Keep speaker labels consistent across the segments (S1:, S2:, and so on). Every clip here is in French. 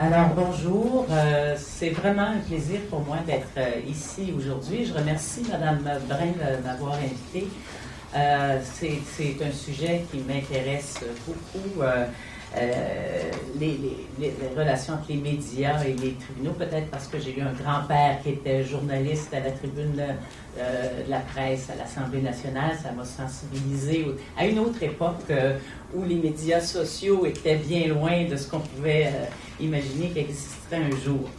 S1: Alors, bonjour. C'est vraiment un plaisir pour moi d'être ici aujourd'hui. Je remercie Mme Brun de m'avoir invitée. C'est un sujet qui m'intéresse beaucoup. Les relations entre les médias et les tribunaux, peut-être parce que j'ai eu un grand-père qui était journaliste à la tribune de la presse à l'Assemblée nationale. Ça m'a sensibilisé à une autre époque où les médias sociaux étaient bien loin de ce qu'on pouvait imaginer qu'il existerait un jour.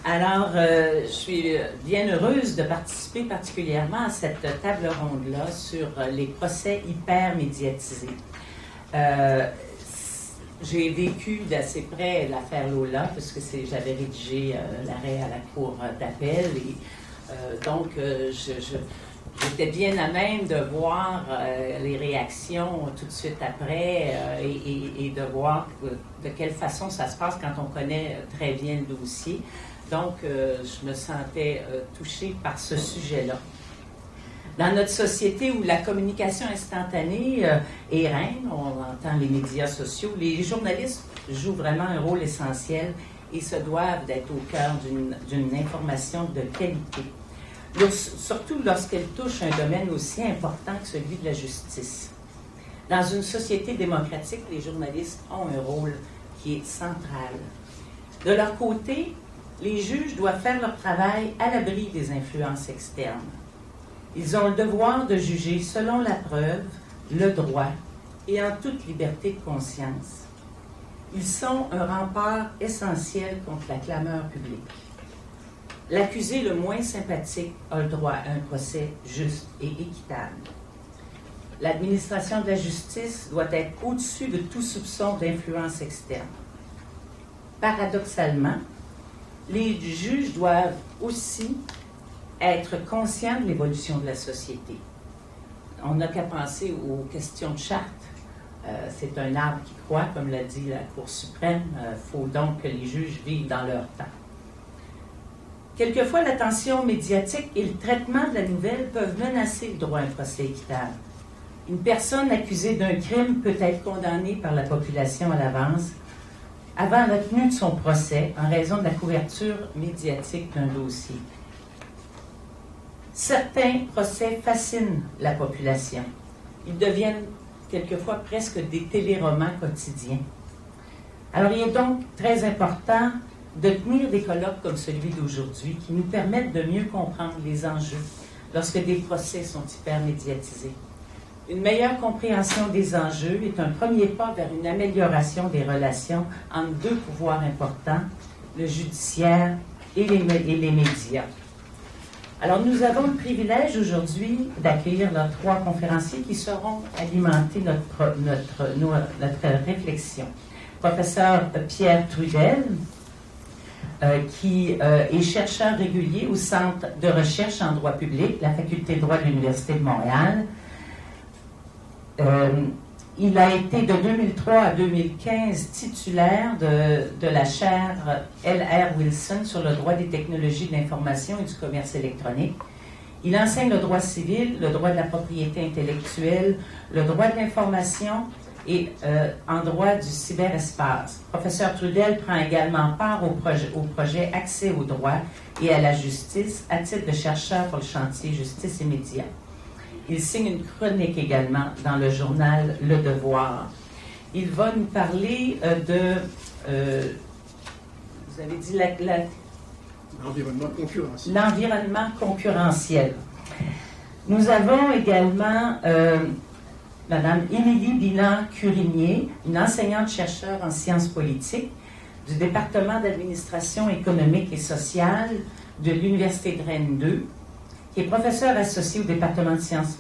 S1: Alors, je suis bien heureuse de participer particulièrement à cette table ronde-là sur les procès hyper médiatisés. J'ai vécu d'assez près l'affaire Lola, puisque j'avais rédigé l'arrêt à la cour d'appel. Et donc, j'étais bien à même de voir les réactions tout de suite après et de voir de quelle façon ça se passe quand on connaît très bien le dossier. Donc, je me sentais touchée par ce sujet-là. Dans notre société où la communication instantanée est reine, on entend les médias sociaux, les journalistes jouent vraiment un rôle essentiel et se doivent d'être au cœur d'une information de qualité. Surtout lorsqu'elle touche un domaine aussi important que celui de la justice. Dans une société démocratique, les journalistes ont un rôle qui est central. De leur côté, les juges doivent faire leur travail à l'abri des influences externes. Ils ont le devoir de juger selon la preuve, le droit et en toute liberté de conscience. Ils sont un rempart essentiel contre la clameur publique. L'accusé le moins sympathique a le droit à un procès juste et équitable. L'administration de la justice doit être au-dessus de tout soupçon d'influence externe. Paradoxalement, les juges doivent aussi être conscients de l'évolution de la société. On n'a qu'à penser aux questions de charte. C'est un arbre qui croît, comme l'a dit la Cour suprême. Il faut donc que les juges vivent dans leur temps. Quelquefois, l'attention médiatique et le traitement de la nouvelle peuvent menacer le droit à un procès équitable. Une personne accusée d'un crime peut être condamnée par la population à l'avance avant la tenue de son procès en raison de la couverture médiatique d'un dossier. Certains procès fascinent la population. Ils deviennent quelquefois presque des téléromans quotidiens. Alors, il est donc très important de tenir des colloques comme celui d'aujourd'hui qui nous permettent de mieux comprendre les enjeux lorsque des procès sont hyper médiatisés. Une meilleure compréhension des enjeux est un premier pas vers une amélioration des relations entre deux pouvoirs importants, le judiciaire et les médias. Alors, nous avons le privilège aujourd'hui d'accueillir nos trois conférenciers qui seront alimenter notre réflexion. Professeur Pierre Trudel, qui est chercheur régulier au Centre de recherche en droit public, la Faculté de droit de l'Université de Montréal. Il a été de 2003 à 2015 titulaire de la chaire L.R. Wilson sur le droit des technologies de l'information et du commerce électronique. Il enseigne le droit civil, le droit de la propriété intellectuelle, le droit de l'information et en droit du cyberespace. Professeur Trudel prend également part au projet Accès au droit et à la justice à titre de chercheur pour le chantier Justice et médias. Il signe une chronique également dans le journal Le Devoir. Il va nous parler vous avez dit
S2: l'environnement concurrentiel.
S1: L'environnement concurrentiel. Nous avons également Mme Émilie Bilan-Curinier, une enseignante-chercheure en sciences politiques du département d'administration économique et sociale de l'Université de Rennes 2, qui est professeure associée au département de sciences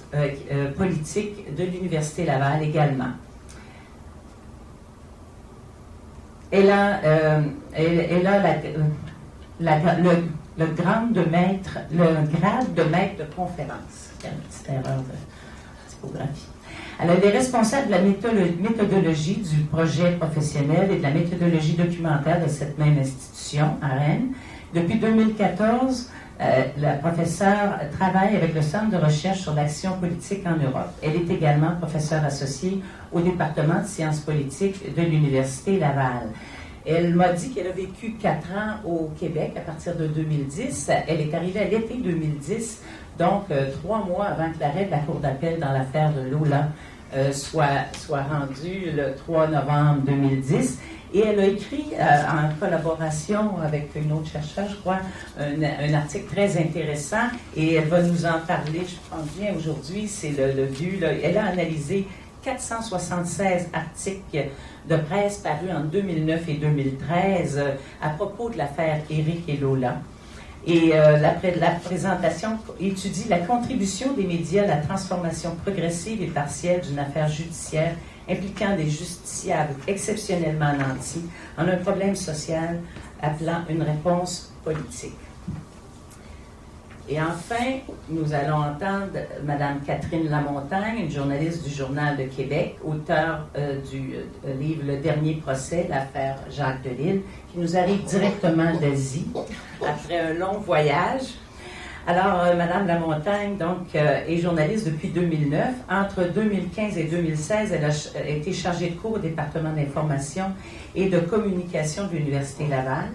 S1: politiques de l'Université Laval également. Elle a le grade de maître de conférence. Il y a une petite erreur de typographie. Elle est responsable de la méthodologie du projet professionnel et de la méthodologie documentaire de cette même institution à Rennes. Depuis 2014, la professeure travaille avec le Centre de recherche sur l'action politique en Europe. Elle est également professeure associée au département de sciences politiques de l'Université Laval. Elle m'a dit qu'elle a vécu 4 ans au Québec à partir de 2010. Elle est arrivée à l'été 2010, donc 3 mois avant que l'arrêt de la Cour d'appel dans l'affaire de Lola soit rendu le 3 novembre 2010. Et elle a écrit, en collaboration avec une autre chercheure, je crois, un article très intéressant, et elle va nous en parler, je pense bien aujourd'hui, c'est le but. Elle a analysé 476 articles de presse parus en 2009 et 2013 à propos de l'affaire Éric et Lola. Et la présentation étudie la contribution des médias à la transformation progressive et partielle d'une affaire judiciaire impliquant des justiciables exceptionnellement nantis en un problème social appelant une réponse politique. Et enfin, nous allons entendre Mme Catherine Lamontagne, une journaliste du Journal de Québec, auteure du livre « Le dernier procès, l'affaire Jacques Delisle », qui nous arrive directement d'Asie, après un long voyage. Alors, Mme Lamontagne, donc, est journaliste depuis 2009. Entre 2015 et 2016, elle a été chargée de cours au département d'information et de communication de l'Université Laval.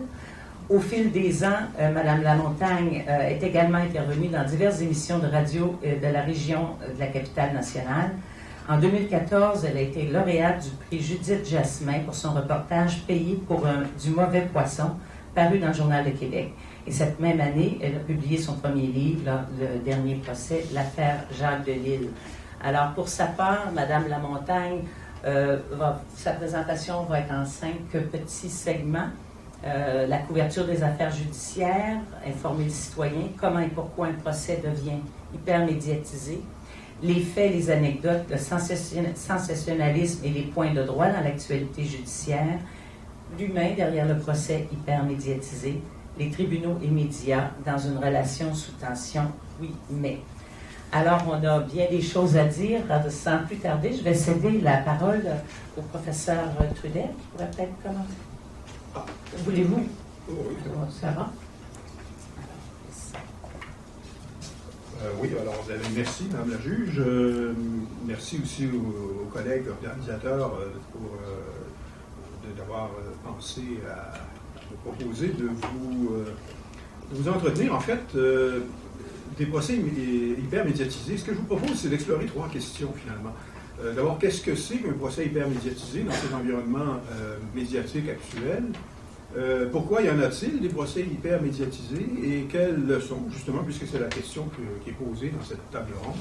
S1: Au fil des ans, Mme Lamontagne est également intervenue dans diverses émissions de radio de la région de la capitale nationale. En 2014, elle a été lauréate du prix Judith Jasmin pour son reportage « Payé pour du mauvais poisson », paru dans le Journal de Québec. Et cette même année, elle a publié son premier livre, Le dernier procès, l'affaire Jacques Delisle. Alors, pour sa part, Mme Lamontagne, sa présentation va être en 5 petits segments. La couverture des affaires judiciaires, informer le citoyen, comment et pourquoi un procès devient hyper médiatisé, les faits, les anecdotes, le sensationnalisme et les points de droit dans l'actualité judiciaire, l'humain derrière le procès hyper médiatisé, les tribunaux et médias dans une relation sous tension, oui, mais. Alors, on a bien des choses à dire. Sans plus tarder, je vais céder la parole au professeur Trudel, qui pourrait peut-être commencer. Voulez-vous?
S2: Oui.
S1: Ça va?
S2: Oui, alors merci, Mme la juge. Merci aussi aux collègues organisateurs d'avoir pensé à me proposer de vous entretenir. En fait, des procès hyper médiatisés. Ce que je vous propose, c'est d'explorer 3 questions, finalement. D'abord, qu'est-ce que c'est qu'un procès hyper médiatisé dans cet environnement médiatique actuel? Pourquoi y en a-t-il des procès hyper médiatisés et quelles leçons, justement, puisque c'est la question qui est posée dans cette table ronde,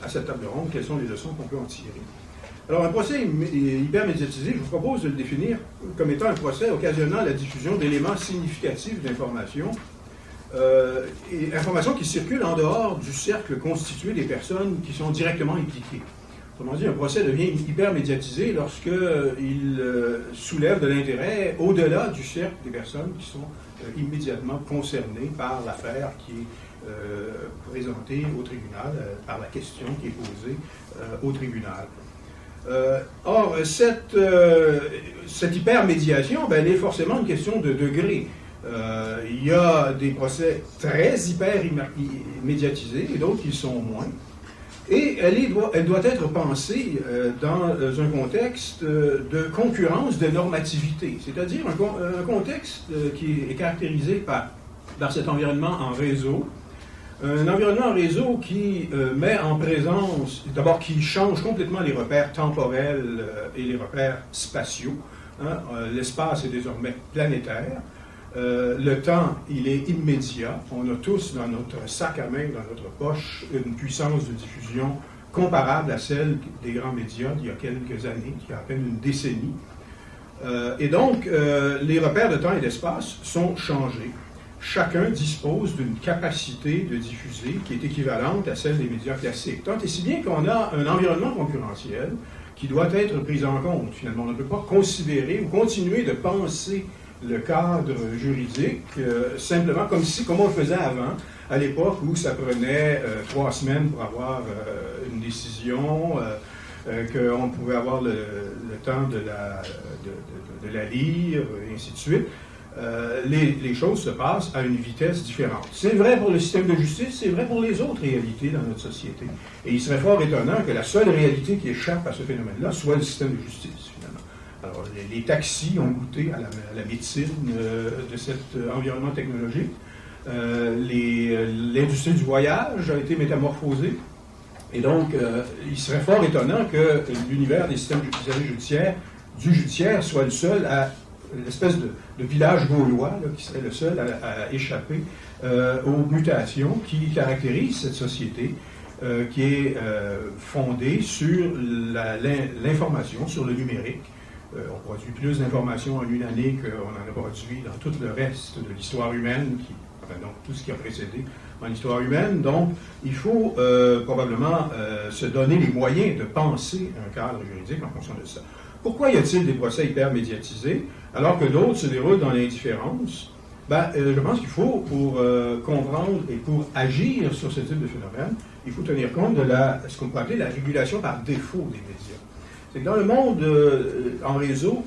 S2: à cette table ronde, quelles sont les leçons qu'on peut en tirer? Alors, un procès hyper médiatisé, je vous propose de le définir comme étant un procès occasionnant la diffusion d'éléments significatifs d'informations, et informations qui circulent en dehors du cercle constitué des personnes qui sont directement impliquées. Autrement dit, un procès devient hyper médiatisé lorsqu'il soulève de l'intérêt au-delà du cercle des personnes qui sont immédiatement concernées par l'affaire qui est présentée au tribunal, par la question qui est posée au tribunal. Or, cette hypermédiation, elle est forcément une question de degré. Il y a des procès très hyper médiatisés et d'autres qui sont moins. Et elle doit être pensée dans un contexte de concurrence de normativité, c'est-à-dire un contexte qui est caractérisé par cet environnement en réseau. Un environnement en réseau qui met en présence, d'abord qui change complètement les repères temporels et les repères spatiaux. L'espace est désormais planétaire. Le temps, il est immédiat. On a tous dans notre sac à main, dans notre poche, une puissance de diffusion comparable à celle des grands médias d'il y a quelques années, il y a à peine une décennie. Et donc, les repères de temps et d'espace sont changés. Chacun dispose d'une capacité de diffuser qui est équivalente à celle des médias classiques. Tant et si bien qu'on a un environnement concurrentiel qui doit être pris en compte. Finalement, on ne peut pas considérer ou continuer de penser le cadre juridique simplement comme on le faisait avant, à l'époque où ça prenait 3 semaines pour avoir une décision, qu'on pouvait avoir le temps de la lire, et ainsi de suite. Les choses se passent à une vitesse différente. C'est vrai pour le système de justice, c'est vrai pour les autres réalités dans notre société. Et il serait fort étonnant que la seule réalité qui échappe à ce phénomène-là soit le système de justice, finalement. Alors, les taxis ont goûté à la médecine de cet environnement technologique. L'industrie du voyage a été métamorphosée. Et donc, il serait fort étonnant que l'univers des systèmes judiciaires, du judiciaire, soit le seul à l'espèce de village gaulois, là, qui serait le seul à échapper aux mutations qui caractérisent cette société, qui est fondée sur l'information, sur le numérique. On produit plus d'informations en une année qu'on en a produit dans tout le reste de l'histoire humaine, donc tout ce qui a précédé en l'histoire humaine. Donc, il faut probablement se donner les moyens de penser un cadre juridique en fonction de ça. Pourquoi y a-t-il des procès hyper médiatisés alors que d'autres se déroulent dans l'indifférence? Je pense qu'il faut, pour comprendre et pour agir sur ce type de phénomène, il faut tenir compte de ce qu'on peut appeler la régulation par défaut des médias. C'est que dans le monde en réseau,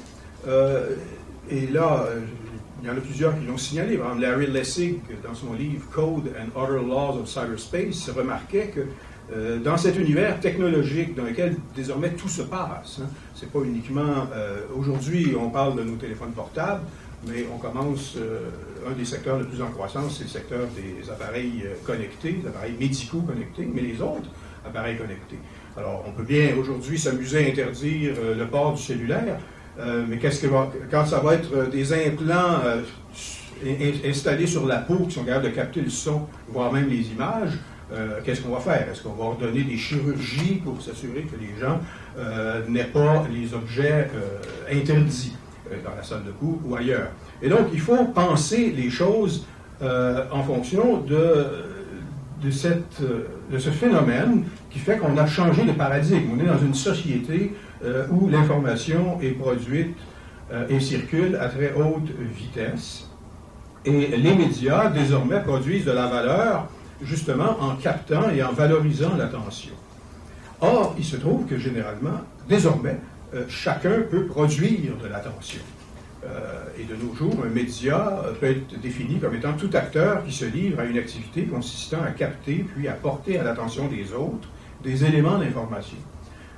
S2: et là, il y en a plusieurs qui l'ont signalé. Par exemple, Larry Lessig, dans son livre Code and Other Laws of Cyberspace, remarquait que dans cet univers technologique dans lequel désormais tout se passe, c'est pas uniquement... aujourd'hui, on parle de nos téléphones portables, mais on commence... un des secteurs le plus en croissance, c'est le secteur des appareils connectés, des appareils médicaux connectés, mais les autres appareils connectés. Alors, on peut bien aujourd'hui s'amuser à interdire le port du cellulaire, mais quand ça va être des implants installés sur la peau qui sont capables de capter le son, voire même les images, qu'est-ce qu'on va faire? Est-ce qu'on va ordonner des chirurgies pour s'assurer que les gens n'aient pas les objets interdits dans la salle de cours ou ailleurs? Et donc, il faut penser les choses en fonction de ce phénomène qui fait qu'on a changé de paradigme. On est dans une société où l'information est produite et circule à très haute vitesse. Et les médias, désormais, produisent de la valeur justement en captant et en valorisant l'attention. Or, il se trouve que généralement, désormais, chacun peut produire de l'attention. Et de nos jours, un média peut être défini comme étant tout acteur qui se livre à une activité consistant à capter puis à porter à l'attention des autres des éléments d'information.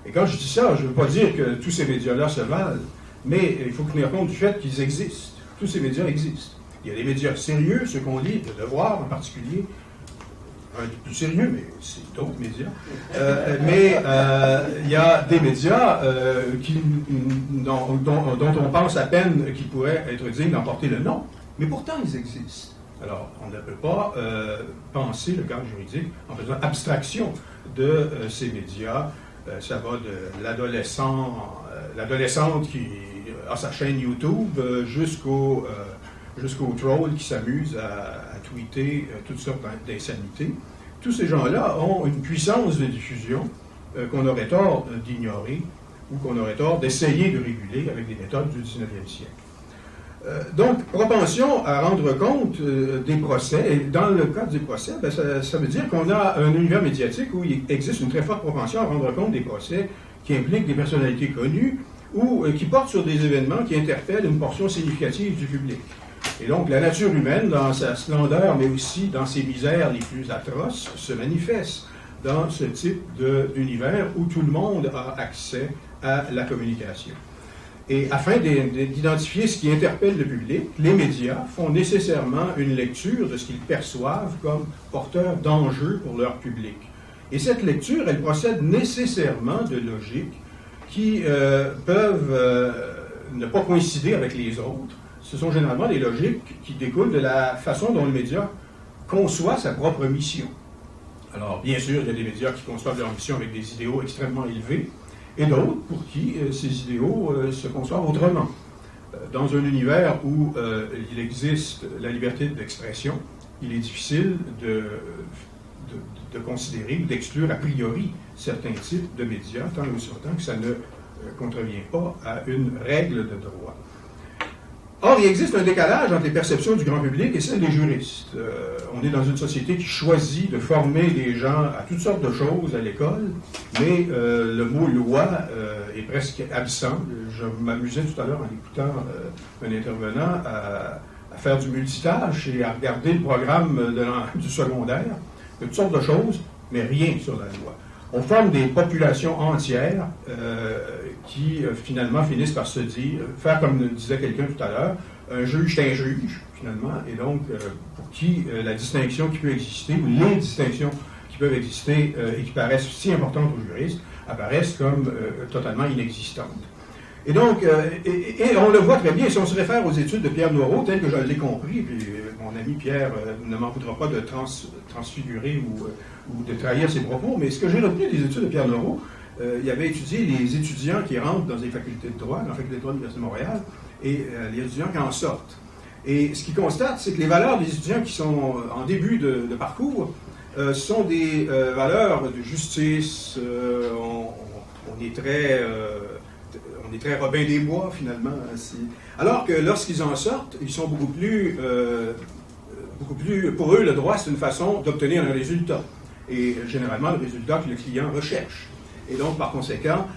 S2: Et quand je dis ça, je ne veux pas dire que tous ces médias-là se valent, mais il faut tenir compte du fait qu'ils existent. Tous ces médias existent. Il y a des médias sérieux, ceux qu'on lit, Le Devoir en particulier, un des plus sérieux, mais c'est d'autres médias. Mais il y a des médias dont on pense à peine qu'ils pourraient être dignes d'emporter le nom, mais pourtant ils existent. Alors, on ne peut pas penser le cadre juridique en faisant abstraction de ces médias. Ça va de l'adolescente qui a sa chaîne YouTube jusqu'au troll qui s'amuse à tweeter toutes sortes d'insanités. Tous ces gens-là ont une puissance de diffusion qu'on aurait tort d'ignorer ou qu'on aurait tort d'essayer de réguler avec des méthodes du 19e siècle. Donc, propension à rendre compte des procès, et dans le cadre des procès, ça veut dire qu'on a un univers médiatique où il existe une très forte propension à rendre compte des procès qui impliquent des personnalités connues ou qui portent sur des événements qui interpellent une portion significative du public. Et donc, la nature humaine, dans sa splendeur, mais aussi dans ses misères les plus atroces, se manifeste dans ce type d'univers où tout le monde a accès à la communication. Et afin d'identifier ce qui interpelle le public, les médias font nécessairement une lecture de ce qu'ils perçoivent comme porteur d'enjeux pour leur public. Et cette lecture, elle procède nécessairement de logiques qui peuvent ne pas coïncider avec les autres. Ce sont généralement des logiques qui découlent de la façon dont le média conçoit sa propre mission. Alors, bien sûr, il y a des médias qui conçoivent leur mission avec des idéaux extrêmement élevés, et d'autres pour qui ces idéaux se conçoivent autrement. Dans un univers où il existe la liberté d'expression, il est difficile de considérer ou d'exclure a priori certains types de médias, tant et aussi longtemps que ça ne contrevient pas à une règle de droit. Or, il existe un décalage entre les perceptions du grand public et celles des juristes. On est dans une société qui choisit de former des gens à toutes sortes de choses à l'école, mais le mot loi est presque absent. Je m'amusais tout à l'heure en écoutant un intervenant à faire du multitâche et à regarder le programme du secondaire, de toutes sortes de choses, mais rien sur la loi. on forme des populations entières qui finalement finissent par se dire, faire comme disait quelqu'un tout à l'heure, un juge est un juge, finalement, et donc pour qui la distinction qui peut exister, ou les distinctions qui peuvent exister et qui paraissent si importantes aux juristes, apparaissent comme totalement inexistantes. Et donc, et on le voit très bien, si on se réfère aux études de Pierre Noiraud, telles que je l'ai compris, puis mon ami Pierre ne m'en voudra pas de transfigurer ou de trahir ses propos, mais ce que j'ai retenu des études de Pierre Noiraud, il avait étudié les étudiants qui rentrent dans les facultés de droit, dans la faculté de droit de l'Université de Montréal, et les étudiants qui en sortent. Et ce qu'il constate, c'est que les valeurs des étudiants qui sont en début de parcours sont des valeurs de justice, on est très Robin des Bois, finalement. Alors que lorsqu'ils en sortent, ils sont beaucoup plus... Pour eux, le droit, c'est une façon d'obtenir un résultat. Et généralement, le résultat que le client recherche. Et donc, par conséquent,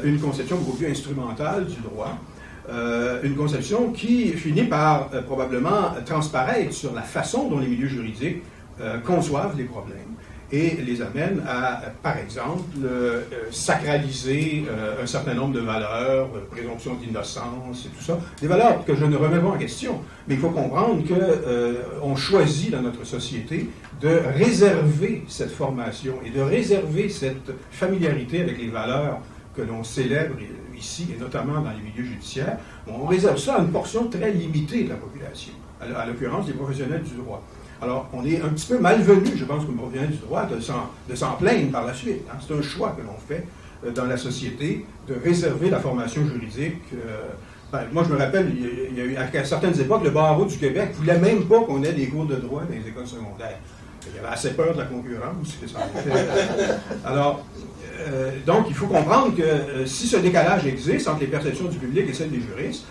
S2: une conception beaucoup plus instrumentale du droit, une conception qui finit par probablement transparaître sur la façon dont les milieux juridiques conçoivent les problèmes et les amène à, par exemple, sacraliser un certain nombre de valeurs, présomption d'innocence et tout ça, des valeurs que je ne remets pas en question, mais il faut comprendre qu'on choisit dans notre société de réserver cette formation et de réserver cette familiarité avec les valeurs que l'on célèbre ici, et notamment dans les milieux judiciaires. On réserve ça à une portion très limitée de la population, à l'occurrence des professionnels du droit. Alors, on est un petit peu malvenu, je pense, comme professionnel du droit, de s'en plaindre par la suite. Hein. C'est un choix que l'on fait dans la société de réserver la formation juridique. Moi, je me rappelle, il y a eu, à certaines époques, le barreau du Québec ne voulait même pas qu'on ait des cours de droit dans les écoles secondaires. Il y avait assez peur de la concurrence. Alors, donc, il faut comprendre que si ce décalage existe entre les perceptions du public et celles des juristes,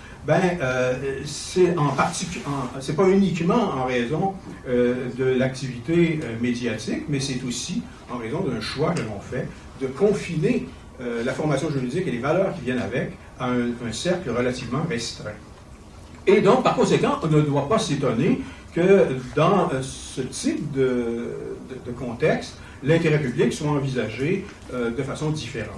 S2: c'est pas uniquement en raison de l'activité médiatique, mais c'est aussi en raison d'un choix que l'on fait de confiner la formation juridique et les valeurs qui viennent avec à un cercle relativement restreint. Et donc, par conséquent, on ne doit pas s'étonner que dans ce type de contexte, l'intérêt public soit envisagé de façon différente.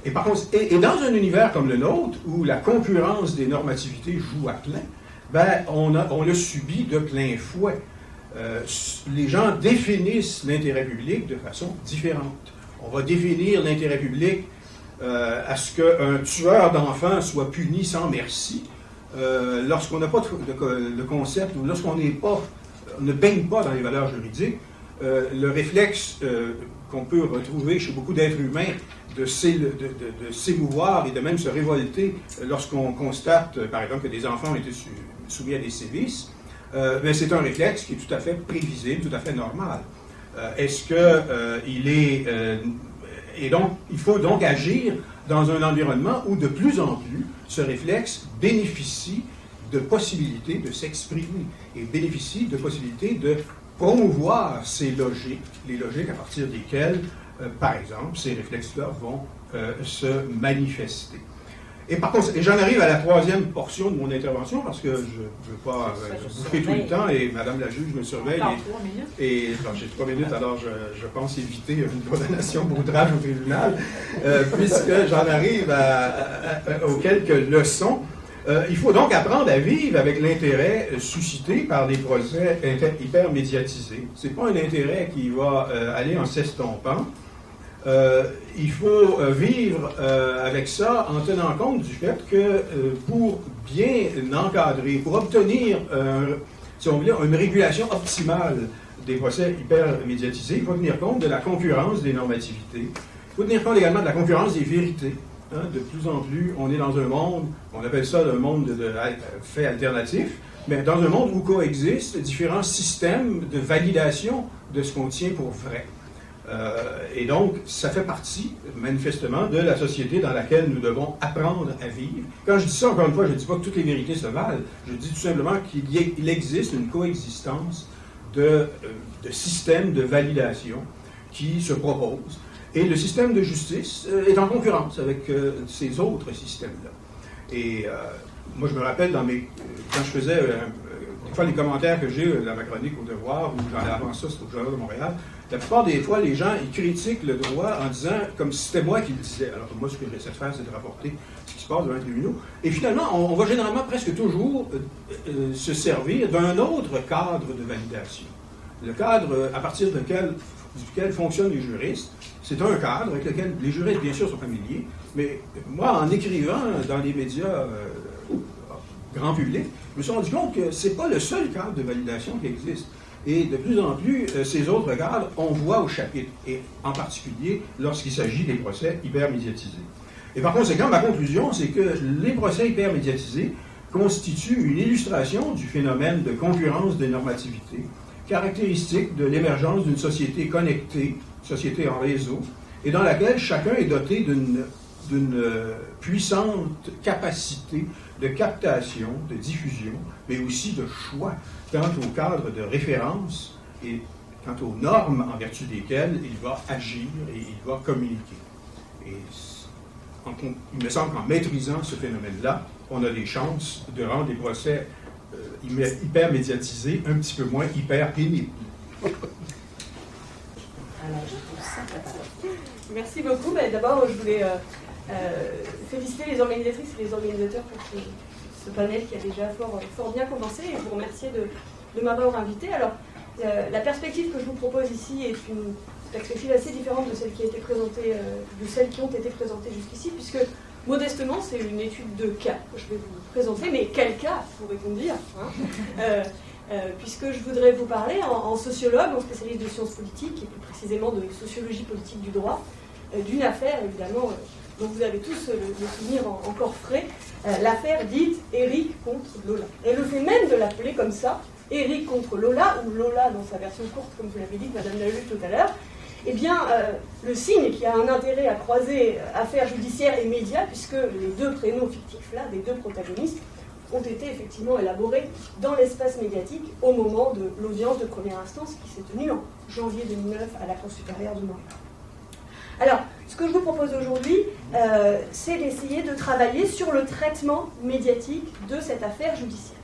S2: Et, par contre, et dans un univers comme le nôtre, où la concurrence des normativités joue à plein, on le subit de plein fouet. Les gens définissent l'intérêt public de façon différente. On va définir l'intérêt public à ce qu'un tueur d'enfants soit puni sans merci, lorsqu'on n'a pas de concept, ou lorsqu'on ne baigne pas dans les valeurs juridiques. Le réflexe qu'on peut retrouver chez beaucoup d'êtres humains de s'émouvoir et de même se révolter lorsqu'on constate, par exemple, que des enfants ont été soumis à des sévices, c'est un réflexe qui est tout à fait prévisible, tout à fait normal. Et donc, il faut donc agir dans un environnement où de plus en plus, ce réflexe bénéficie de possibilités de s'exprimer et bénéficie de possibilités de promouvoir ces logiques, les logiques à partir desquelles, par exemple, ces réflexes-là vont se manifester. Et par contre, j'en arrive à la troisième portion de mon intervention, parce que je ne veux pas bouffer tout le temps, et Madame la juge me surveille. Et j'ai 3 minutes, alors je pense éviter une condamnation pour outrage au tribunal, puisque j'en arrive aux quelques leçons. Il faut donc apprendre à vivre avec l'intérêt suscité par des procès hyper médiatisés. Ce n'est pas un intérêt qui va aller en s'estompant. Il faut vivre avec ça en tenant compte du fait que pour bien encadrer, pour obtenir, si on veut, une régulation optimale des procès hyper médiatisés, il faut tenir compte de la concurrence des normativités. Il faut tenir compte également de la concurrence des vérités. Hein, de plus en plus, on est dans un monde, on appelle ça le monde de faits alternatifs, mais dans un monde où coexistent différents systèmes de validation de ce qu'on tient pour vrai. Et donc, ça fait partie, manifestement, de la société dans laquelle nous devons apprendre à vivre. Quand je dis ça, encore une fois, je ne dis pas que toutes les vérités se valent, je dis tout simplement qu'il existe une coexistence de systèmes de validation qui se proposent. Et le système de justice est en concurrence avec ces autres systèmes-là. Et moi, je me rappelle, quand je faisais des fois, les commentaires que j'ai dans ma chronique au Devoir, ou avant ça, c'est au Journal de Montréal, la plupart des fois, les gens, ils critiquent le droit en disant, comme si c'était moi qui le disais. Alors, moi, ce que j'essaie de faire, c'est de rapporter ce qui se passe devant les tribunaux. Et finalement, on va généralement presque toujours se servir d'un autre cadre de validation. Le cadre à partir duquel fonctionnent les juristes, c'est un cadre avec lequel les juristes, bien sûr, sont familiers, mais moi, en écrivant dans les médias grand public, je me suis rendu compte que ce n'est pas le seul cadre de validation qui existe. Et de plus en plus, ces autres cadres, on voit au chapitre, et en particulier lorsqu'il s'agit des procès hypermédiatisés. Et par conséquent, ma conclusion, c'est que les procès hypermédiatisés constituent une illustration du phénomène de concurrence des normativités, caractéristique de l'émergence d'une société connectée, société en réseau, et dans laquelle chacun est doté d'une puissante capacité de captation, de diffusion, mais aussi de choix quant au cadre de référence et quant aux normes en vertu desquelles il va agir et il va communiquer. Et il me semble qu'en maîtrisant ce phénomène-là, on a des chances de rendre les procès hyper médiatisés un petit peu moins hyper pénibles.
S3: Merci beaucoup. D'abord, je voulais féliciter les organisatrices et les organisateurs pour ce panel qui a déjà fort bien commencé et vous remercier de m'avoir invité. Alors, la perspective que je vous propose ici est une perspective assez différente de celle qui a été présentée, de celles qui ont été présentées jusqu'ici, puisque modestement, c'est une étude de cas que je vais vous présenter, mais quel cas, pourrait-on dire, puisque je voudrais vous parler en sociologue, en spécialiste de sciences politiques, et plus précisément de sociologie politique du droit, d'une affaire, évidemment, dont vous avez tous le souvenir encore frais, l'affaire dite Eric contre Lola. Et le fait même de l'appeler comme ça, Eric contre Lola, ou Lola dans sa version courte, comme vous l'avez dit, Madame Laluc tout à l'heure, eh bien, le signe qui a un intérêt à croiser affaires judiciaires et médias, puisque les deux prénoms fictifs, là, des deux protagonistes, ont été effectivement élaborés dans l'espace médiatique au moment de l'audience de première instance qui s'est tenue en janvier 2009 à la Cour supérieure de Montréal. Alors, ce que je vous propose aujourd'hui, c'est d'essayer de travailler sur le traitement médiatique de cette affaire judiciaire.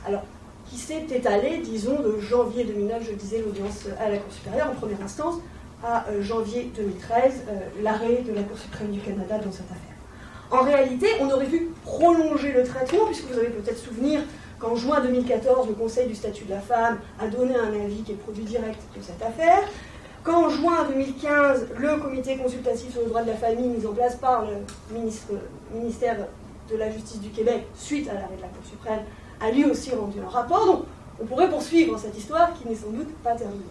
S3: Alors, qui s'est étalée, disons, de janvier 2009, je disais, l'audience à la Cour supérieure en première instance, à janvier 2013, l'arrêt de la Cour suprême du Canada dans cette affaire. En réalité, on aurait pu prolonger le traitement, puisque vous avez peut-être souvenir qu'en juin 2014, le Conseil du statut de la femme a donné un avis qui est produit direct de cette affaire, qu'en juin 2015, le comité consultatif sur le droit de la famille, mis en place par le ministère de la Justice du Québec, suite à l'arrêt de la Cour suprême, a lui aussi rendu un rapport. Donc, on pourrait poursuivre cette histoire qui n'est sans doute pas terminée.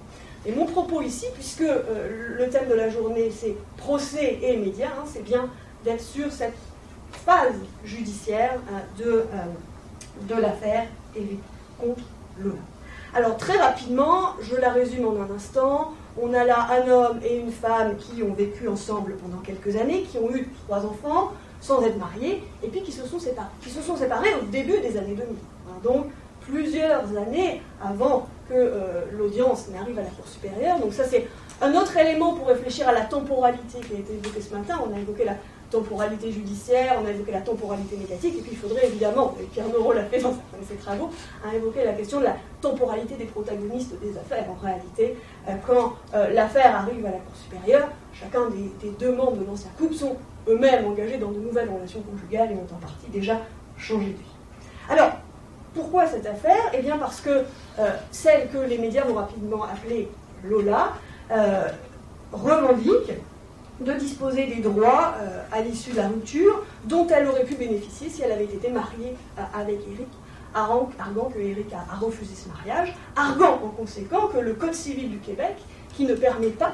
S3: Et mon propos ici, puisque le thème de la journée, c'est procès et médias, c'est bien d'être sur cette phase judiciaire de l'affaire Eric contre Lola. Alors, très rapidement, je la résume en un instant. On a là un homme et une femme qui ont vécu ensemble pendant quelques années, qui ont eu 3 enfants, sans être mariés, et puis qui se sont séparés. Qui se sont séparés au début des années 2000. Donc, plusieurs années avant que l'audience n'arrive à la Cour supérieure. Donc ça, c'est un autre élément pour réfléchir à la temporalité qui a été évoquée ce matin. On a évoqué la temporalité judiciaire, on a évoqué la temporalité médiatique, et puis il faudrait évidemment, et Pierre Neuron l'a fait dans ses travaux, évoquer la question de la temporalité des protagonistes des affaires. En réalité, quand l'affaire arrive à la Cour supérieure, chacun des deux membres de l'ancien couple sont eux-mêmes engagés dans de nouvelles relations conjugales et ont en partie déjà changé de vie. Alors, pourquoi cette affaire ? Eh bien parce que celle que les médias vont rapidement appeler Lola revendique de disposer des droits à l'issue de la rupture dont elle aurait pu bénéficier si elle avait été mariée avec Eric, arguant que Eric a refusé ce mariage, arguant en conséquent que le Code civil du Québec, qui ne permet pas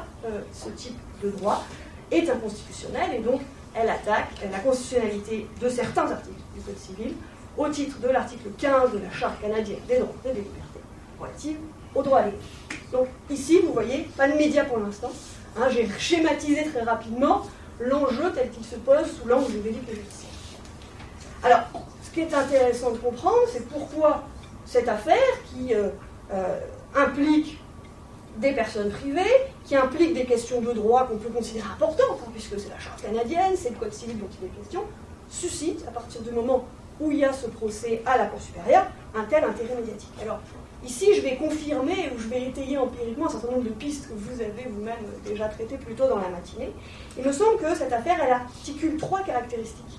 S3: ce type de droit, est inconstitutionnel, et donc elle attaque la constitutionnalité de certains articles du Code civil au titre de l'article 15 de la Charte canadienne des droits et des libertés relatives au droit à l'égalité. Donc ici, vous voyez, pas de médias pour l'instant. J'ai schématisé très rapidement l'enjeu tel qu'il se pose sous l'angle juridique et judiciaire. Alors, ce qui est intéressant de comprendre, c'est pourquoi cette affaire qui implique des personnes privées, qui implique des questions de droit qu'on peut considérer importantes, puisque c'est la Charte canadienne, c'est le Code civil dont il est question, suscite, à partir du moment où il y a ce procès à la Cour supérieure, un tel intérêt médiatique. Alors, ici, je vais confirmer ou je vais étayer empiriquement un certain nombre de pistes que vous avez vous-même déjà traitées plus tôt dans la matinée. Il me semble que cette affaire, elle articule 3 caractéristiques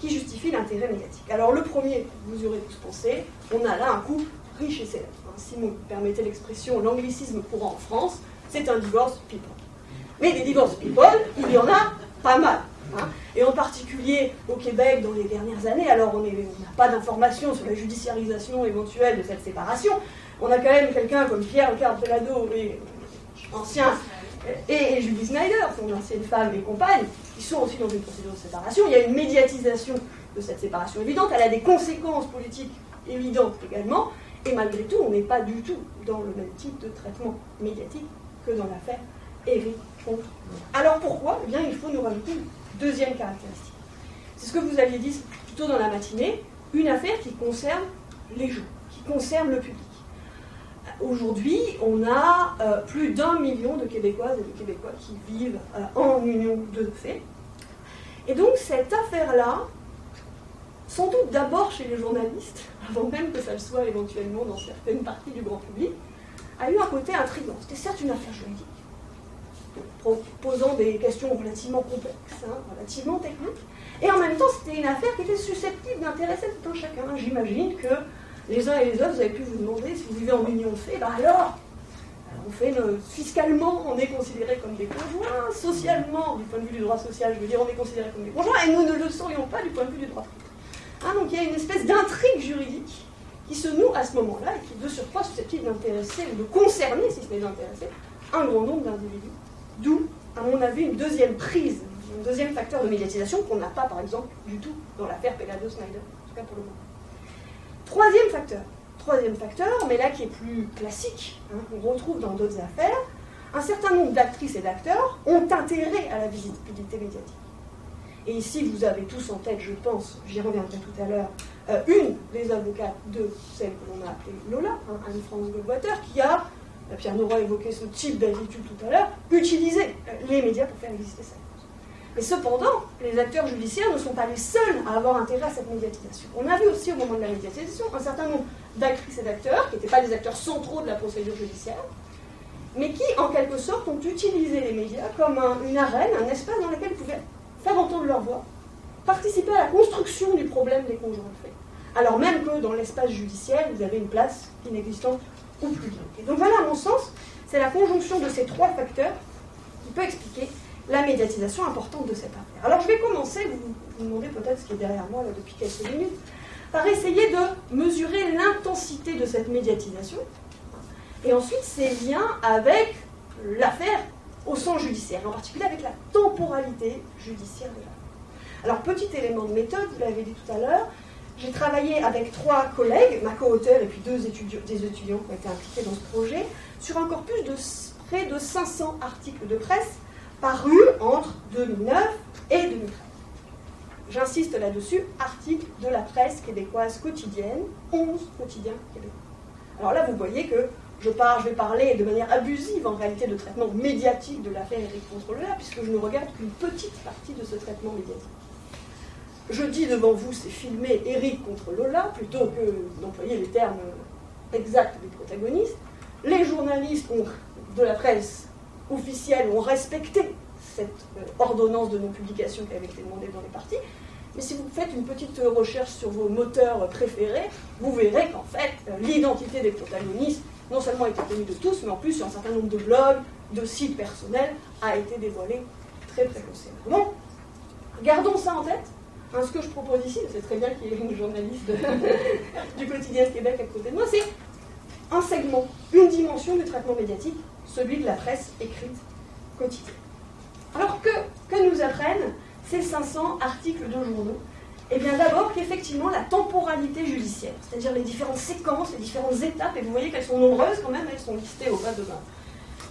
S3: qui justifient l'intérêt médiatique. Alors, le premier, vous y aurez tous pensé, on a là un couple riche et célèbre. Si vous me permettez l'expression, l'anglicisme courant en France, c'est un divorce people. Mais des divorce people, il y en a pas mal. Hein. Et en particulier au Québec dans les dernières années, alors on n'a pas d'informations sur la judiciarisation éventuelle de cette séparation, on a quand même quelqu'un comme Pierre Pelado, ancien, et Julie Snyder, son ancienne femme et compagne, qui sont aussi dans une procédure de séparation. Il y a une médiatisation de cette séparation évidente, elle a des conséquences politiques évidentes également, et malgré tout, on n'est pas du tout dans le même type de traitement médiatique que dans l'affaire Éric contre. Alors pourquoi ? Eh bien, il faut nous rajouter une deuxième caractéristique. C'est ce que vous aviez dit plus tôt dans la matinée, une affaire qui concerne les gens, qui concerne le public. Aujourd'hui, on a plus d'1 million de Québécoises et de Québécois qui vivent en union de fait. Et donc cette affaire-là, sans doute d'abord chez les journalistes, avant même que ça le soit éventuellement dans certaines parties du grand public, a eu un côté intriguant. C'était certes une affaire juridique, posant des questions relativement complexes, relativement techniques, et en même temps c'était une affaire qui était susceptible d'intéresser tout un chacun. J'imagine que les uns et les autres, vous avez pu vous demander si vous vivez en union de fait, alors on fait fiscalement, on est considéré comme des conjoints, socialement, du point de vue du droit social, je veux dire, on est considéré comme des conjoints, et nous ne le serions pas du point de vue du droit privé. Donc il y a une espèce d'intrigue juridique qui se noue à ce moment-là et qui est de surcroît susceptible d'intéresser, ou de concerner, si ce n'est d'intéresser, un grand nombre d'individus. D'où, à mon avis, une deuxième prise, un deuxième facteur de médiatisation qu'on n'a pas, par exemple, du tout dans l'affaire Pelado-Snyder, en tout cas pour le moment. Troisième facteur, mais là qui est plus classique, qu'on retrouve dans d'autres affaires, un certain nombre d'actrices et d'acteurs ont intérêt à la visibilité médiatique. Et ici, vous avez tous en tête, je pense, j'y reviendrai tout à l'heure, une des avocates de celle que l'on a appelée Lola, Anne-France Goldwater, qui a, Pierre Nora évoquait ce type d'attitude tout à l'heure, utilisé les médias pour faire exister ça. Mais cependant, les acteurs judiciaires ne sont pas les seuls à avoir intérêt à cette médiatisation. On a vu aussi au moment de la médiatisation un certain nombre d'actrices et d'acteurs, qui n'étaient pas les acteurs centraux de la procédure judiciaire, mais qui, en quelque sorte, ont utilisé les médias comme une arène, un espace dans lequel ils pouvaient faire entendre leur voix, participer à la construction du problème des conjoints de fait. Alors même que dans l'espace judiciaire, vous avez une place inexistante ou plus bien. Et donc voilà, à mon sens, c'est la conjonction de ces 3 facteurs qui peut expliquer la médiatisation importante de cette affaire. Alors je vais commencer, vous vous demandez peut-être ce qui est derrière moi là, depuis quelques minutes, par essayer de mesurer l'intensité de cette médiatisation, et ensuite ses liens avec l'affaire au sens judiciaire, en particulier avec la temporalité judiciaire de l'affaire. Alors petit élément de méthode, vous l'avez dit tout à l'heure, j'ai travaillé avec 3 collègues, ma co-auteure et puis des étudiants qui ont été impliqués dans ce projet, sur un corpus de près de 500 articles de presse parus entre 2009 et 2013. J'insiste là-dessus, articles de la presse québécoise quotidienne, 11 quotidiens québécois. Alors là, vous voyez que je vais parler de manière abusive en réalité de traitement médiatique de l'affaire Éric contre Lola, puisque je ne regarde qu'une petite partie de ce traitement médiatique. Je dis devant vous, c'est filmé Éric contre Lola, plutôt que d'employer les termes exacts des protagonistes. Les journalistes de la presse officielle ont respecté cette ordonnance de non-publication qui avait été demandée dans les parties. Mais si vous faites une petite recherche sur vos moteurs préférés, vous verrez qu'en fait, l'identité des protagonistes, non seulement a été connue de tous, mais en plus, sur un certain nombre de blogs, de sites personnels, a été dévoilée très précocement. Donc, gardons ça en tête. Ce que je propose ici, c'est très bien qu'il y ait une journaliste du quotidien de Québec à côté de moi, c'est un segment, une dimension du traitement médiatique, celui de la presse écrite quotidienne. Alors que nous apprennent ces 500 articles de journaux? Eh bien d'abord qu'effectivement la temporalité judiciaire, c'est-à-dire les différentes séquences, les différentes étapes, et vous voyez qu'elles sont nombreuses quand même, elles sont listées au bas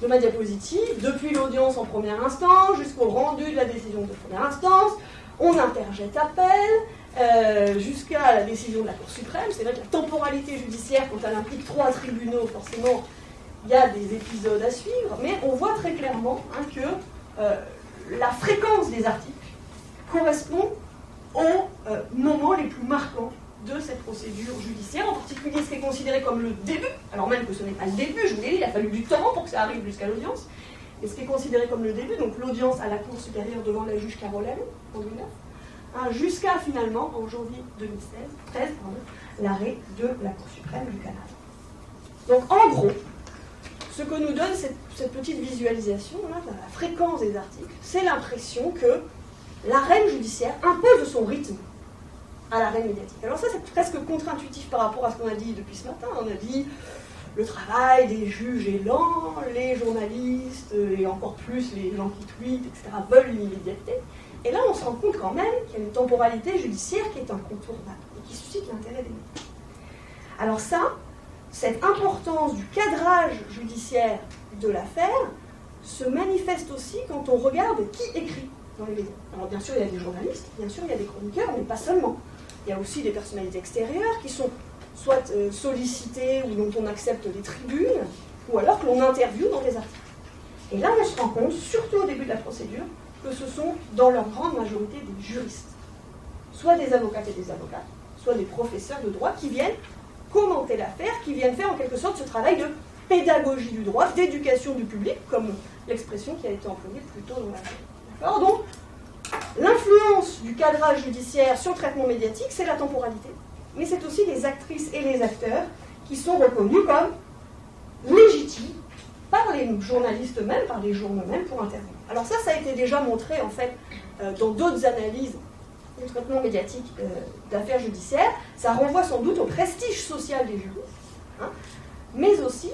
S3: de ma diapositive, depuis l'audience en première instance jusqu'au rendu de la décision de première instance, on interjette appel, jusqu'à la décision de la Cour suprême. C'est vrai que la temporalité judiciaire, quand elle implique 3 tribunaux, forcément, il y a des épisodes à suivre, mais on voit très clairement que la fréquence des articles correspond aux moments les plus marquants de cette procédure judiciaire, en particulier ce qui est considéré comme le début, alors même que ce n'est pas le début, je vous l'ai dit, il a fallu du temps pour que ça arrive jusqu'à l'audience, et ce qui est considéré comme le début, donc l'audience à la Cour supérieure devant la juge Carolène, en 2009, jusqu'à finalement, en janvier 2013, l'arrêt de la Cour suprême du Canada. Donc en gros, ce que nous donne cette petite visualisation là, de la fréquence des articles, c'est l'impression que l'arène judiciaire impose son rythme à l'arène médiatique. Alors ça, c'est presque contre-intuitif par rapport à ce qu'on a dit depuis ce matin. On a dit le travail des juges est lent, les journalistes, et encore plus les gens qui tweetent, etc., veulent une immédiateté. Et là, on se rend compte quand même qu'il y a une temporalité judiciaire qui est incontournable et qui suscite l'intérêt des médias. Alors ça, cette importance du cadrage judiciaire de l'affaire se manifeste aussi quand on regarde qui écrit dans les médias. Alors bien sûr, il y a des journalistes, bien sûr, il y a des chroniqueurs, mais pas seulement. Il y a aussi des personnalités extérieures qui sont soit sollicitées ou dont on accepte des tribunes, ou alors que l'on interviewe dans des articles. Et là, on se rend compte, surtout au début de la procédure, que ce sont, dans leur grande majorité, des juristes. Soit des avocates et des avocats, soit des professeurs de droit qui viennent commenter l'affaire, qui viennent faire en quelque sorte ce travail de pédagogie du droit, d'éducation du public, comme l'expression qui a été employée plus tôt dans l'affaire. D'accord ? Donc, l'influence du cadrage judiciaire sur le traitement médiatique, c'est la temporalité. Mais c'est aussi les actrices et les acteurs qui sont reconnus comme légitimes par les journalistes eux-mêmes, par les journaux eux-mêmes pour intervenir. Alors ça a été déjà montré en fait dans d'autres analyses du traitement médiatique d'affaires judiciaires. Ça renvoie sans doute au prestige social des juristes, mais aussi,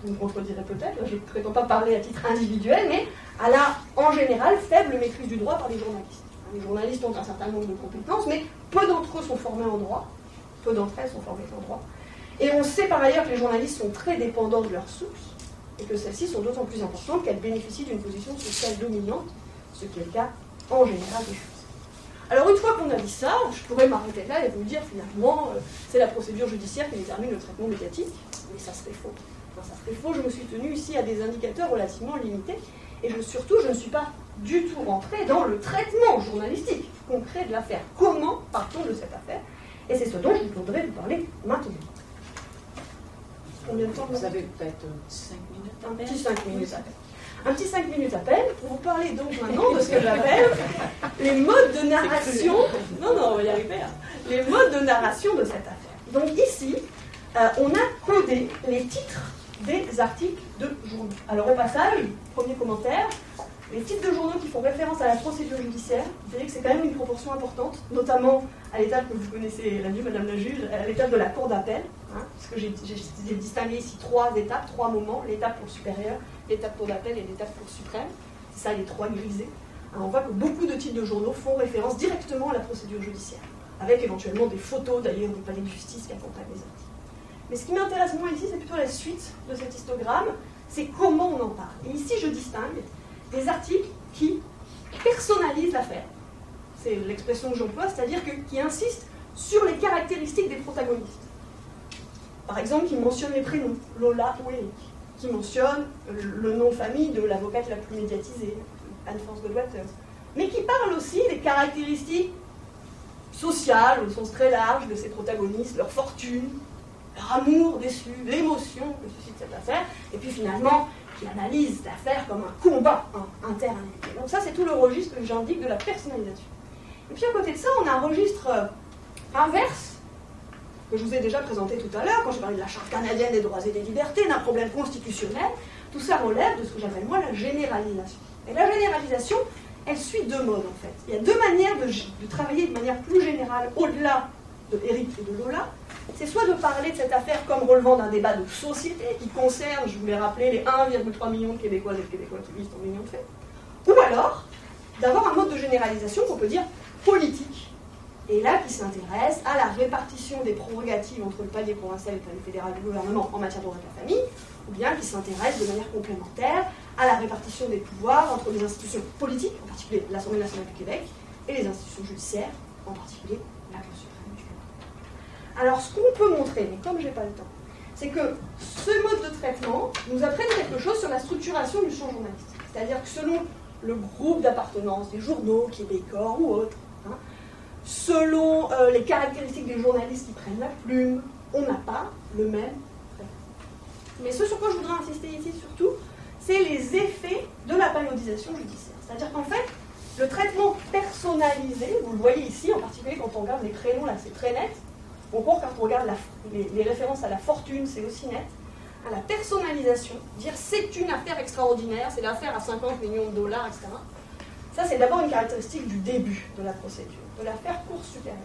S3: vous me contredirez peut-être, je ne prétends pas parler à titre individuel, mais à la, en général, faible maîtrise du droit par les journalistes. Les journalistes ont un certain nombre de compétences, mais peu d'entre eux sont formés en droit, peu d'entre elles sont formées en droit. Et on sait par ailleurs que les journalistes sont très dépendants de leurs sources, et que celles-ci sont d'autant plus importantes qu'elles bénéficient d'une position sociale dominante, ce qui est le cas en général des choses. Alors une fois qu'on a dit ça, je pourrais m'arrêter là et vous dire finalement, c'est la procédure judiciaire qui détermine le traitement médiatique, mais ça serait faux. Enfin, ça serait faux, je me suis tenue ici à des indicateurs relativement limités, et surtout je ne suis pas du tout rentrée dans le traitement journalistique concret de l'affaire. Comment part-on de cette affaire? Et c'est ce dont je voudrais vous parler maintenant. Combien de temps
S1: vous avez peut-être 5 minutes?
S3: Un petit 5 minutes à peine. Un petit 5 minutes à peine pour vous parler donc maintenant de ce que j'appelle les modes de narration. Non, on va y arriver. Les modes de narration de cette affaire. Donc ici, on a codé les titres des articles de journaux. Alors au passage, premier commentaire, les titres de journaux qui font référence à la procédure judiciaire, vous voyez que c'est quand même une proportion importante, notamment à l'étape que vous connaissez, l'a dit Madame la juge, à l'étape de la cour d'appel, parce que j'ai distingué ici 3 étapes, 3 moments, l'étape pour supérieur, l'étape cour d'appel et l'étape cour suprême, c'est ça les 3 grisés. Alors, on voit que beaucoup de titres de journaux font référence directement à la procédure judiciaire, avec éventuellement des photos d'ailleurs du palais de justice qui accompagnent les articles. Mais ce qui m'intéresse moins ici, c'est plutôt la suite de cet histogramme, c'est comment on en parle. Et ici, je distingue des articles qui personnalisent l'affaire. C'est l'expression que j'emploie, c'est-à-dire qui insistent sur les caractéristiques des protagonistes. Par exemple, qui mentionnent les prénoms, Lola ou Eric, qui mentionnent le nom de famille de l'avocate la plus médiatisée, Anne-France Goldwater, mais qui parlent aussi des caractéristiques sociales, au sens très large, de ces protagonistes, leur fortune, leur amour déçu, l'émotion que suscite cette affaire, et puis finalement, qui analyse l'affaire comme un combat interindividuel. Donc ça, c'est tout le registre que j'indique de la personnalisation. Et puis à côté de ça, on a un registre inverse, que je vous ai déjà présenté tout à l'heure, quand j'ai parlé de la Charte canadienne des droits et des libertés, d'un problème constitutionnel. Tout ça relève de ce que j'appelle moi la généralisation. Et la généralisation, elle suit 2 modes en fait. Il y a 2 manières de travailler de manière plus générale, au-delà de Eric et de Lola. C'est soit de parler de cette affaire comme relevant d'un débat de société qui concerne, je vous l'ai rappelé, les 1,3 million de Québécoises et de Québécois qui vivent en union de fait, ou alors d'avoir un mode de généralisation qu'on peut dire politique, et là qui s'intéresse à la répartition des prérogatives entre le palier provincial et le palier fédéral du gouvernement en matière de droit de la famille, ou bien qui s'intéresse de manière complémentaire à la répartition des pouvoirs entre les institutions politiques, en particulier l'Assemblée nationale du Québec, et les institutions judiciaires, en particulier la Cour suprême du Québec. Alors, ce qu'on peut montrer, mais comme je n'ai pas le temps, c'est que ce mode de traitement nous apprenne quelque chose sur la structuration du champ journalistique. C'est-à-dire que selon le groupe d'appartenance des journaux, québécois ou autres, selon les caractéristiques des journalistes qui prennent la plume, on n'a pas le même traitement. Mais ce sur quoi je voudrais insister ici surtout, c'est les effets de la périodisation judiciaire. C'est-à-dire qu'en fait, le traitement personnalisé, vous le voyez ici, en particulier quand on regarde les prénoms, là c'est très net. Au cours, quand on regarde les références à la fortune, c'est aussi net. À la personnalisation, dire c'est une affaire extraordinaire, c'est l'affaire à 50 millions de dollars, etc. Ça, c'est d'abord une caractéristique du début de la procédure, de l'affaire cour supérieure.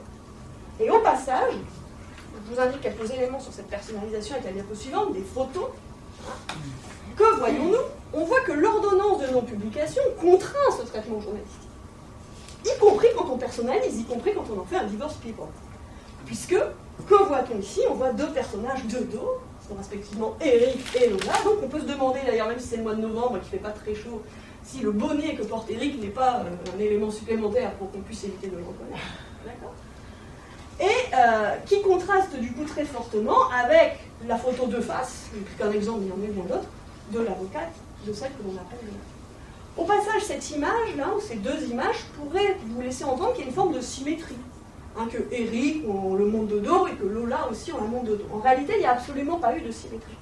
S3: Et au passage, je vous indique quelques éléments sur cette personnalisation avec la diapo suivante, des photos. Que voyons-nous? On voit que l'ordonnance de non-publication contraint ce traitement journalistique, y compris quand on personnalise, y compris quand on en fait un divorce people. Puisque, que voit-on ici? On voit deux personnages de dos, qui sont respectivement Eric et Lola. Donc on peut se demander, d'ailleurs, même si c'est le mois de novembre et qu'il ne fait pas très chaud, si le bonnet que porte Eric n'est pas un élément supplémentaire pour qu'on puisse éviter de le reconnaître. D'accord? Et qui contraste du coup très fortement avec la photo de face, j'ai pris qu'un exemple, il y en a bien d'autres, de l'avocate, de celle que l'on appelle Lola. Au passage, cette image-là, ou ces deux images, pourraient vous laisser entendre qu'il y a une forme de symétrie. Que Eric, on le monte de dos, et que Lola aussi, on la monte de dos. En réalité, il n'y a absolument pas eu de symétrie.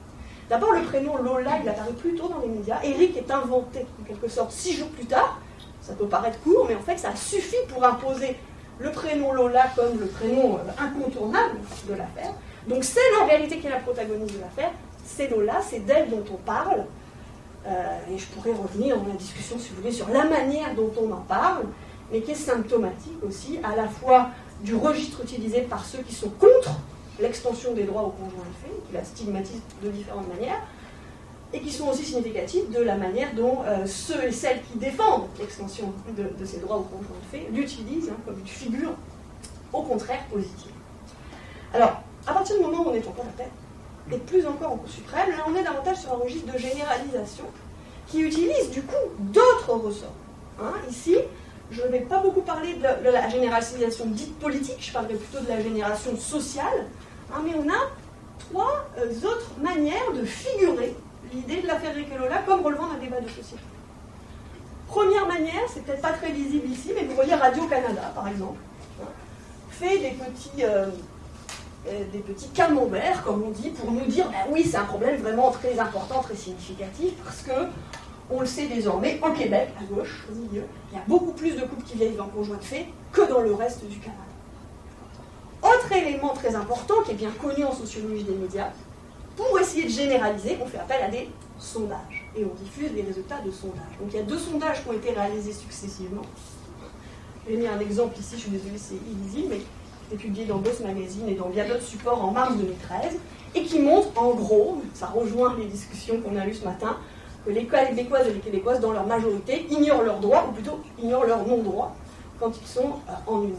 S3: D'abord, le prénom Lola, il apparaît plus tôt dans les médias. Eric est inventé, en quelque sorte, 6 jours plus tard. Ça peut paraître court, mais en fait, ça suffit pour imposer le prénom Lola comme le prénom incontournable de l'affaire. Donc, c'est en réalité qui est la protagoniste de l'affaire. C'est Lola, c'est d'elle dont on parle. Et je pourrais revenir dans la discussion, si vous voulez, sur la manière dont on en parle, mais qui est symptomatique aussi, à la fois du registre utilisé par ceux qui sont contre l'extension des droits aux conjoints de fait, qui la stigmatisent de différentes manières, et qui sont aussi significatifs de la manière dont ceux et celles qui défendent l'extension de ces droits aux conjoints de fait l'utilisent comme une figure, au contraire, positive. Alors, à partir du moment où on est en Cour d'appel, et plus encore en Cour suprême, là on est davantage sur un registre de généralisation qui utilise du coup d'autres ressorts. Ici, je ne vais pas beaucoup parler de la généralisation dite politique, je parlerai plutôt de la génération sociale, mais on a 3 autres manières de figurer l'idée de l'affaire Eric et Lola comme relevant d'un débat de société. Première manière, c'est peut-être pas très lisible ici, mais vous voyez Radio-Canada, par exemple, fait des petits camemberts, comme on dit, pour nous dire, oui, c'est un problème vraiment très important, très significatif, parce que on le sait désormais, au Québec, à gauche, au milieu, il y a beaucoup plus de couples qui vivent en conjoint de fait que dans le reste du Canada. Autre élément très important, qui est bien connu en sociologie des médias, pour essayer de généraliser, on fait appel à des sondages. Et on diffuse les résultats de sondages. Donc il y a 2 sondages qui ont été réalisés successivement. J'ai mis un exemple ici, je suis désolée, c'est illisible, mais qui est publié dans Boss Magazine et dans bien d'autres supports en mars 2013, et qui montre, en gros, ça rejoint les discussions qu'on a eues ce matin, que les Québécoises et les Québécoises, dans leur majorité, ignorent leurs droits, ou plutôt ignorent leurs non-droits, quand ils sont en union.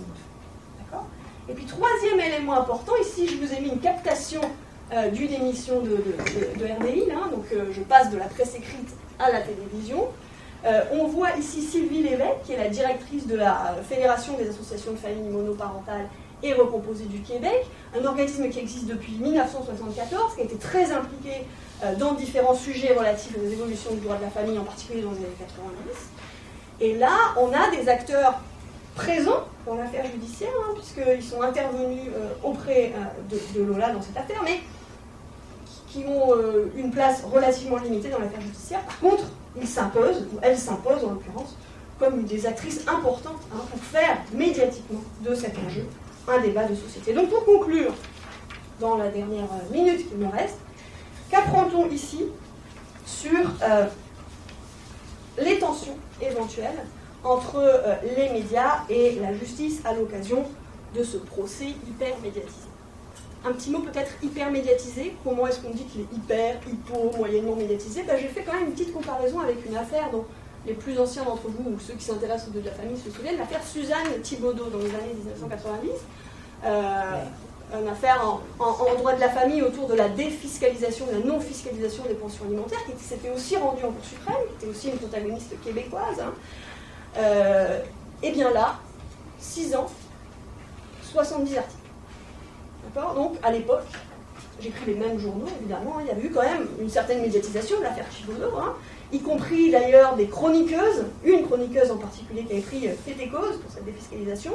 S3: D'accord ? Et puis, 3e élément important, ici je vous ai mis une captation d'une émission de RDI, donc je passe de la presse écrite à la télévision. On voit ici Sylvie Lévesque, qui est la directrice de la Fédération des associations de familles monoparentales et recomposées du Québec, un organisme qui existe depuis 1974, qui a été très impliqué dans différents sujets relatifs aux évolutions du droit de la famille, en particulier dans les années 90. Et là, on a des acteurs présents dans l'affaire judiciaire, puisqu'ils sont intervenus auprès de Lola dans cette affaire, mais qui ont une place relativement limitée dans l'affaire judiciaire. Par contre, ils s'imposent, ou elles s'imposent en l'occurrence, comme des actrices importantes pour faire médiatiquement de cet enjeu un débat de société. Donc pour conclure, dans la dernière minute qui me reste, qu'apprend-on ici sur les tensions éventuelles entre les médias et la justice à l'occasion de ce procès hyper médiatisé? Un petit mot peut-être hyper médiatisé. Comment est-ce qu'on dit qu'il est hyper, hypo, moyennement médiatisé? J'ai fait quand même une petite comparaison avec une affaire dont les plus anciens d'entre vous, ou ceux qui s'intéressent au droit de la famille, se souviennent, l'affaire Suzanne Thibodeau dans les années 1990. Une affaire en droit de la famille autour de la défiscalisation, de la non-fiscalisation des pensions alimentaires, qui s'était aussi rendue en Cour suprême, qui était aussi une protagoniste québécoise. Et bien là, 6 ans, 70 articles. D'accord ? Donc, à l'époque, j'écris les mêmes journaux, évidemment, il y avait eu quand même une certaine médiatisation de l'affaire Thibodeau, y compris d'ailleurs des chroniqueuses, une chroniqueuse en particulier qui a écrit fait et cause pour cette défiscalisation,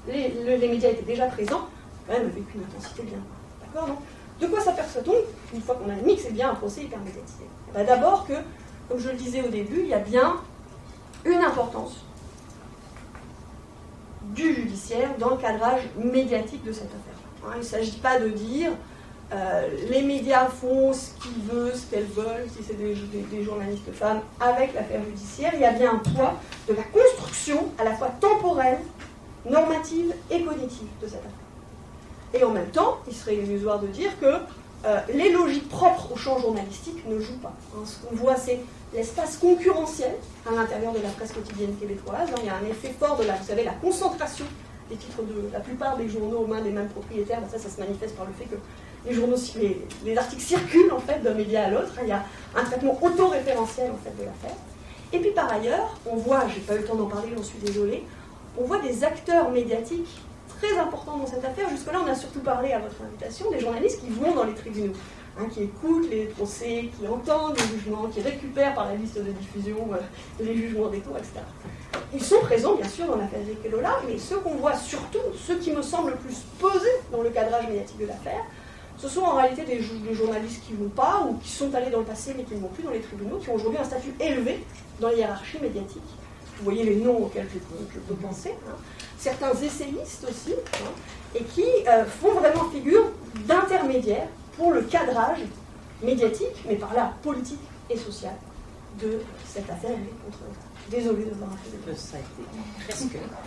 S3: les médias étaient déjà présents, quand même avec une intensité bien. D'accord, donc, de quoi s'aperçoit-on, une fois qu'on a admis que c'est bien un procès hyper médiatisé? D'abord que, comme je le disais au début, il y a bien une importance du judiciaire dans le cadrage médiatique de cette affaire. Il ne s'agit pas de dire les médias font ce qu'ils veulent, ce qu'elles veulent, si c'est des journalistes femmes, avec l'affaire judiciaire. Il y a bien un poids de la construction à la fois temporelle, normative et cognitive de cette affaire. Et en même temps, il serait illusoire de dire que les logiques propres au champ journalistique ne jouent pas. Ce qu'on voit, c'est l'espace concurrentiel à l'intérieur de la presse quotidienne québécoise. Il y a un effet fort de la concentration des titres de la plupart des journaux aux mains des mêmes propriétaires. Ça se manifeste par le fait que les articles circulent en fait d'un média à l'autre. Il y a un traitement autoréférentiel en fait de l'affaire. Et puis par ailleurs, on voit, j'ai pas eu le temps d'en parler, j'en suis désolée, on voit des acteurs médiatiques très importants dans cette affaire. Jusque-là, on a surtout parlé à votre invitation des journalistes qui vont dans les tribunaux, qui écoutent les procès, qui entendent les jugements, qui récupèrent par la liste de diffusion les jugements des tours, etc. Ils sont présents, bien sûr, dans l'affaire Zeke-Lola, mais ceux qu'on voit surtout, ceux qui me semblent le plus posés dans le cadrage médiatique de l'affaire, ce sont en réalité des journalistes qui ne vont pas, ou qui sont allés dans le passé mais qui ne vont plus dans les tribunaux, qui ont aujourd'hui un statut élevé dans les hiérarchies médiatiques. Vous voyez les noms auxquels je peux penser. Certains essayistes aussi, et qui font vraiment figure d'intermédiaires pour le cadrage médiatique, mais par là politique et social, de cette affaire contre l'État. Désolée de voir un peu de
S1: ça a été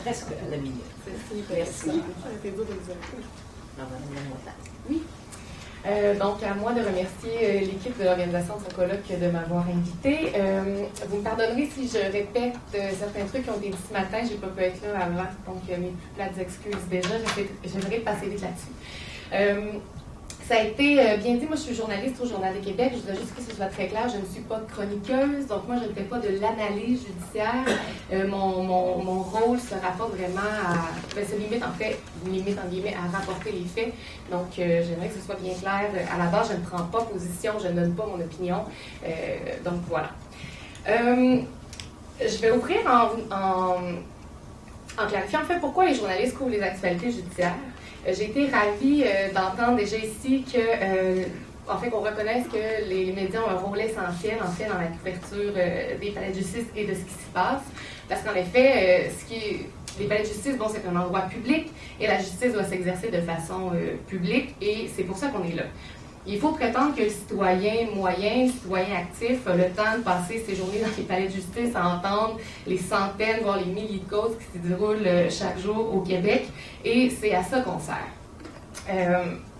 S1: presque à la minute.
S4: Merci. Oui. Donc, à moi de remercier l'équipe de l'organisation de ce colloque de m'avoir invité. Vous me pardonnerez si je répète certains trucs qui ont été dit ce matin. Je n'ai pas pu être là avant, donc mes plus plates excuses déjà. J'aimerais passer vite là-dessus. Ça a été bien dit, moi je suis journaliste au Journal de Québec, je voudrais juste que ce soit très clair, je ne suis pas chroniqueuse, donc moi je ne fais pas de l'analyse judiciaire. Mon rôle se rapporte vraiment se limite en guillemets à rapporter les faits. Donc j'aimerais que ce soit bien clair. À la base, je ne prends pas position, je ne donne pas mon opinion. Donc voilà. Je vais ouvrir en clarifiant en fait pourquoi les journalistes couvrent les actualités judiciaires. J'ai été ravie d'entendre déjà ici qu'on reconnaisse que les médias ont un rôle essentiel en fait dans la couverture des palais de justice et de ce qui s'y passe. Parce qu'en effet, les palais de justice, c'est un endroit public et la justice doit s'exercer de façon publique et c'est pour ça qu'on est là. Il faut prétendre que le citoyen moyen, le citoyen actif, a le temps de passer ses journées dans les palais de justice à entendre les centaines, voire les milliers de causes qui se déroulent chaque jour au Québec, et c'est à ça qu'on sert.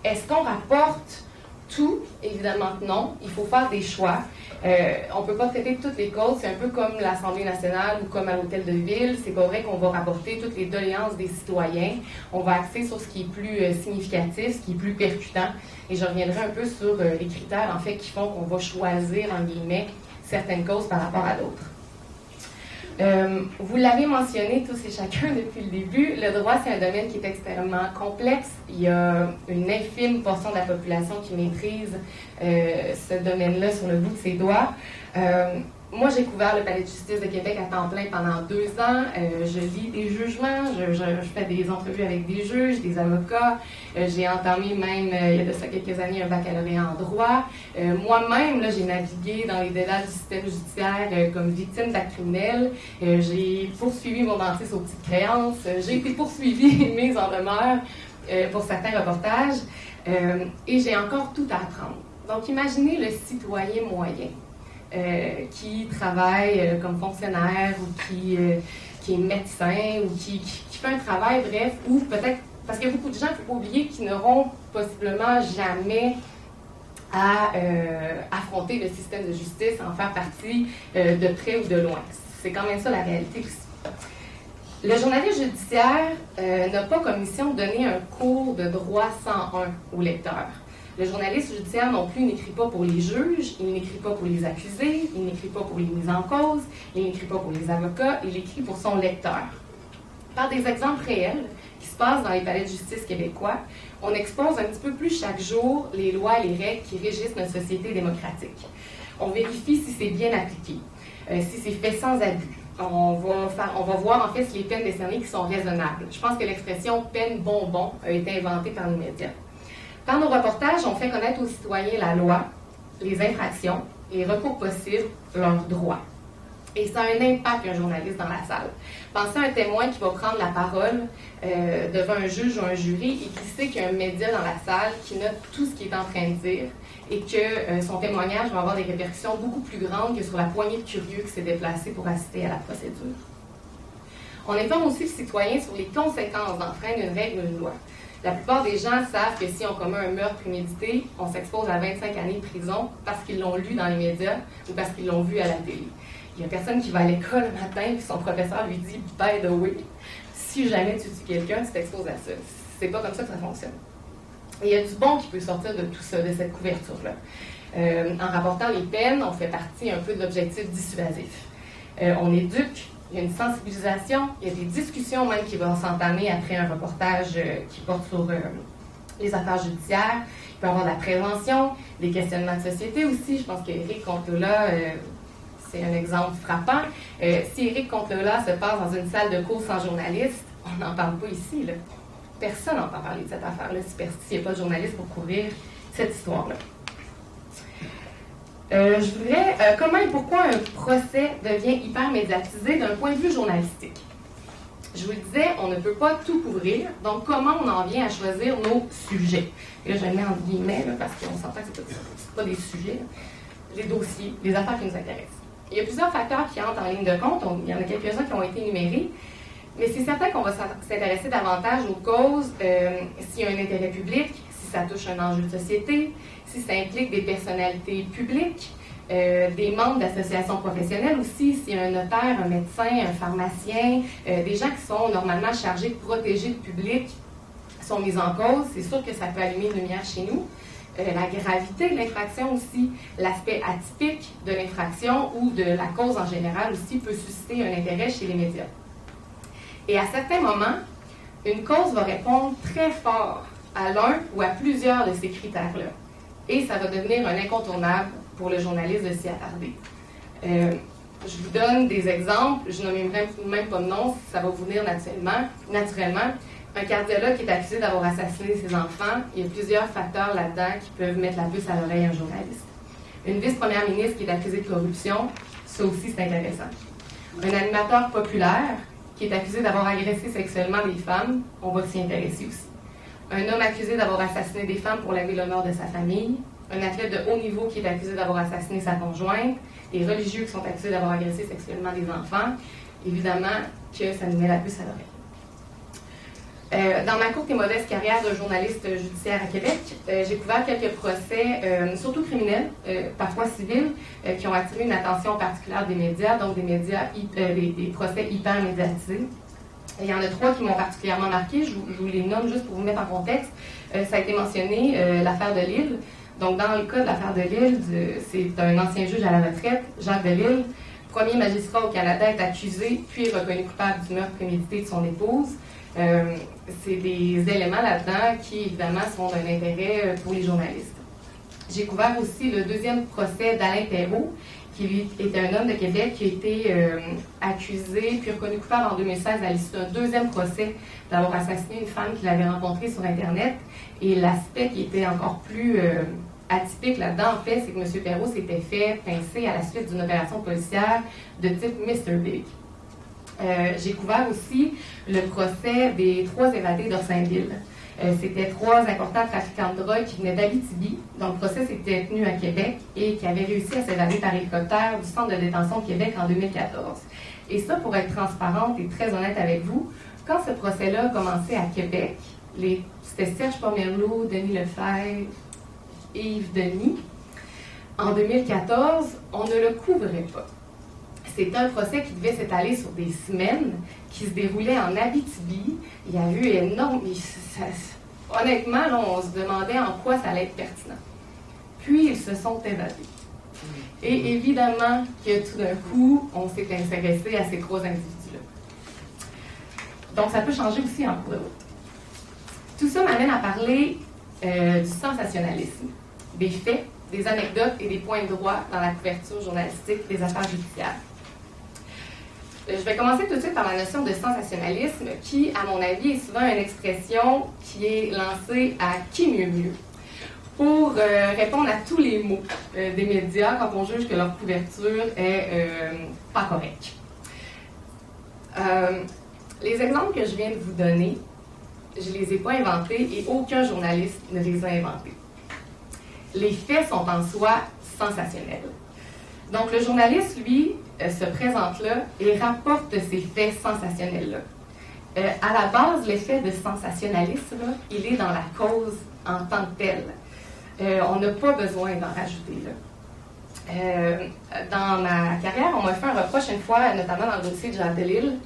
S4: Est-ce qu'on rapporte tout? Évidemment que non. Il faut faire des choix. On ne peut pas traiter toutes les causes. C'est un peu comme l'Assemblée nationale ou comme à l'Hôtel de Ville. C'est pas vrai qu'on va rapporter toutes les doléances des citoyens. On va axer sur ce qui est plus significatif, ce qui est plus percutant. Et je reviendrai un peu sur les critères, en fait, qui font qu'on va choisir, en guillemets, certaines causes par rapport à d'autres. Vous l'avez mentionné tous et chacun depuis le début, le droit, c'est un domaine qui est extrêmement complexe. Il y a une infime portion de la population qui maîtrise ce domaine-là sur le bout de ses doigts. Moi, j'ai couvert le Palais de justice de Québec à temps plein pendant 2 ans. Je lis des jugements, je fais des entrevues avec des juges, des avocats. J'ai entamé même, il y a de ça quelques années, un baccalauréat en droit. Moi-même, j'ai navigué dans les délais du système judiciaire comme victime d'actes criminels. J'ai poursuivi mon dentiste aux petites créances. J'ai été poursuivie et mise en demeure pour certains reportages. Et j'ai encore tout à apprendre. Donc, imaginez le citoyen moyen. Qui travaille comme fonctionnaire ou qui est médecin ou qui fait un travail, bref, ou peut-être, parce qu'il y a beaucoup de gens, il ne faut pas oublier, qui n'auront possiblement jamais à affronter le système de justice, en faire partie de près ou de loin. C'est quand même ça la réalité aussi. Le journaliste judiciaire n'a pas comme mission de donner un cours de droit 101 aux lecteurs. Le journaliste judiciaire non plus n'écrit pas pour les juges, il n'écrit pas pour les accusés, il n'écrit pas pour les mises en cause, il n'écrit pas pour les avocats, il écrit pour son lecteur. Par des exemples réels qui se passent dans les palais de justice québécois, on expose un petit peu plus chaque jour les lois et les règles qui régissent notre société démocratique. On vérifie si c'est bien appliqué, si c'est fait sans abus. on va voir en fait si les peines décernées qui sont raisonnables. Je pense que l'expression « peine bonbon » a été inventée par les médias. Par nos reportages, on fait connaître aux citoyens la loi, les infractions, les recours possibles, leurs droits. Et ça a un impact, un journaliste dans la salle. Pensez à un témoin qui va prendre la parole devant un juge ou un jury et qui sait qu'il y a un média dans la salle qui note tout ce qu'il est en train de dire et que son témoignage va avoir des répercussions beaucoup plus grandes que sur la poignée de curieux qui s'est déplacée pour assister à la procédure. On informe aussi le citoyen sur les conséquences d'enfreindre une règle ou une loi. La plupart des gens savent que si on commet un meurtre prémédité, on s'expose à 25 années de prison parce qu'ils l'ont lu dans les médias ou parce qu'ils l'ont vu à la télé. Il n'y a personne qui va à l'école le matin et son professeur lui dit « By the way, si jamais tu tues quelqu'un, tu t'exposes à ça. » C'est pas comme ça que ça fonctionne. Et il y a du bon qui peut sortir de tout ça, de cette couverture-là. En rapportant les peines, on fait partie un peu de l'objectif dissuasif. On éduque, il y a une sensibilisation, il y a des discussions même qui vont s'entamer après un reportage qui porte sur les affaires judiciaires. Il peut y avoir de la prévention, des questionnements de société aussi. Je pense qu'Éric Contola, c'est un exemple frappant. Si Éric Contola se passe dans une salle de cours sans journaliste, on n'en parle pas ici, là. Personne n'entend parler de cette affaire-là s'il n'y a pas de journaliste pour couvrir cette histoire-là. Je voudrais... comment et pourquoi un procès devient hyper médiatisé d'un point de vue journalistique? Je vous le disais, on ne peut pas tout couvrir, donc comment on en vient à choisir nos sujets? Et là, je le mets en guillemets, là, parce qu'on s'entend que c'est pas des sujets, là. Les dossiers, les affaires qui nous intéressent. Il y a plusieurs facteurs qui entrent en ligne de compte. Il y en a quelques-uns qui ont été énumérés. Mais c'est certain qu'on va s'intéresser davantage aux causes, s'il y a un intérêt public, si ça touche un enjeu de société, si ça implique des personnalités publiques, des membres d'associations professionnelles aussi, s'il y a un notaire, un médecin, un pharmacien, des gens qui sont normalement chargés de protéger le public sont mis en cause. C'est sûr que ça peut allumer une lumière chez nous. La gravité de l'infraction aussi, l'aspect atypique de l'infraction ou de la cause en général aussi peut susciter un intérêt chez les médias. Et à certains moments, une cause va répondre très fort à l'un ou à plusieurs de ces critères-là. Et ça va devenir un incontournable pour le journaliste de s'y attarder. Je vous donne des exemples, je n'en nommerai même pas de nom, ça va vous venir naturellement. Un cardiologue qui est accusé d'avoir assassiné ses enfants, il y a plusieurs facteurs là-dedans qui peuvent mettre la puce à l'oreille à un journaliste. Une vice-première ministre qui est accusée de corruption, ça aussi c'est intéressant. Un animateur populaire qui est accusé d'avoir agressé sexuellement des femmes, on va s'y intéresser aussi. Un homme accusé d'avoir assassiné des femmes pour laver l'honneur de sa famille, un athlète de haut niveau qui est accusé d'avoir assassiné sa conjointe, des religieux qui sont accusés d'avoir agressé sexuellement des enfants, évidemment que ça nous met la puce à l'oreille. Dans ma courte et modeste carrière de journaliste judiciaire à Québec, j'ai couvert quelques procès, surtout criminels, parfois civils, qui ont attiré une attention particulière des médias, donc des procès hyper médiatisés. Il y en a 3 qui m'ont particulièrement marqué, je vous les nomme juste pour vous mettre en contexte. Ça a été mentionné, l'affaire de Lille. Donc, dans le cas de l'affaire de Lille, c'est un ancien juge à la retraite, Jacques de Lille, premier magistrat au Canada, est accusé puis reconnu coupable du meurtre prémédité de son épouse. C'est des éléments là-dedans qui, évidemment, sont d'un intérêt pour les journalistes. J'ai couvert aussi le deuxième procès d'Alain Perrault, qui lui était un homme de Québec qui a été accusé puis reconnu coupable en 2016 à l'issue d'un deuxième procès d'avoir assassiné une femme qu'il avait rencontrée sur Internet. Et l'aspect qui était encore plus atypique là-dedans, en fait, c'est que M. Perrault s'était fait pincer à la suite d'une opération policière de type Mr. Big. J'ai couvert aussi le procès des 3 évadés d'Orsainville. C'était 3 importants trafiquants de drogue qui venaient d'Abitibi, dont le procès s'était tenu à Québec et qui avaient réussi à s'évader par hélicoptère du centre de détention de Québec en 2014. Et ça, pour être transparente et très honnête avec vous, quand ce procès-là a commencé à Québec, c'était Serge Pomerleau, Denis Lefebvre, Yves Denis. En 2014, on ne le couvrait pas. C'était un procès qui devait s'étaler sur des semaines, qui se déroulait en Abitibi. Il y a eu énormément... Honnêtement, là, on se demandait en quoi ça allait être pertinent. Puis, ils se sont évadés. Et évidemment que tout d'un coup, on s'est intéressé à ces 3 individus-là. Donc, ça peut changer aussi en cours de route. Tout ça m'amène à parler du sensationnalisme, des faits, des anecdotes et des points de droit dans la couverture journalistique des affaires judiciaires. je vais commencer tout de suite par la notion de sensationnalisme qui, à mon avis, est souvent une expression qui est lancée à qui mieux mieux pour répondre à tous les mots des médias quand on juge que leur couverture est pas correcte. Les exemples que je viens de vous donner, je ne les ai pas inventés et aucun journaliste ne les a inventés. Les faits sont en soi sensationnels. Donc, le journaliste, lui, se présente là et rapporte ces faits sensationnels-là. À la base, l'effet de sensationnalisme, là, il est dans la cause en tant que telle. On n'a pas besoin d'en rajouter là. Dans ma carrière, on m'a fait un reproche une fois, notamment dans le dossier de Jacques Delisle,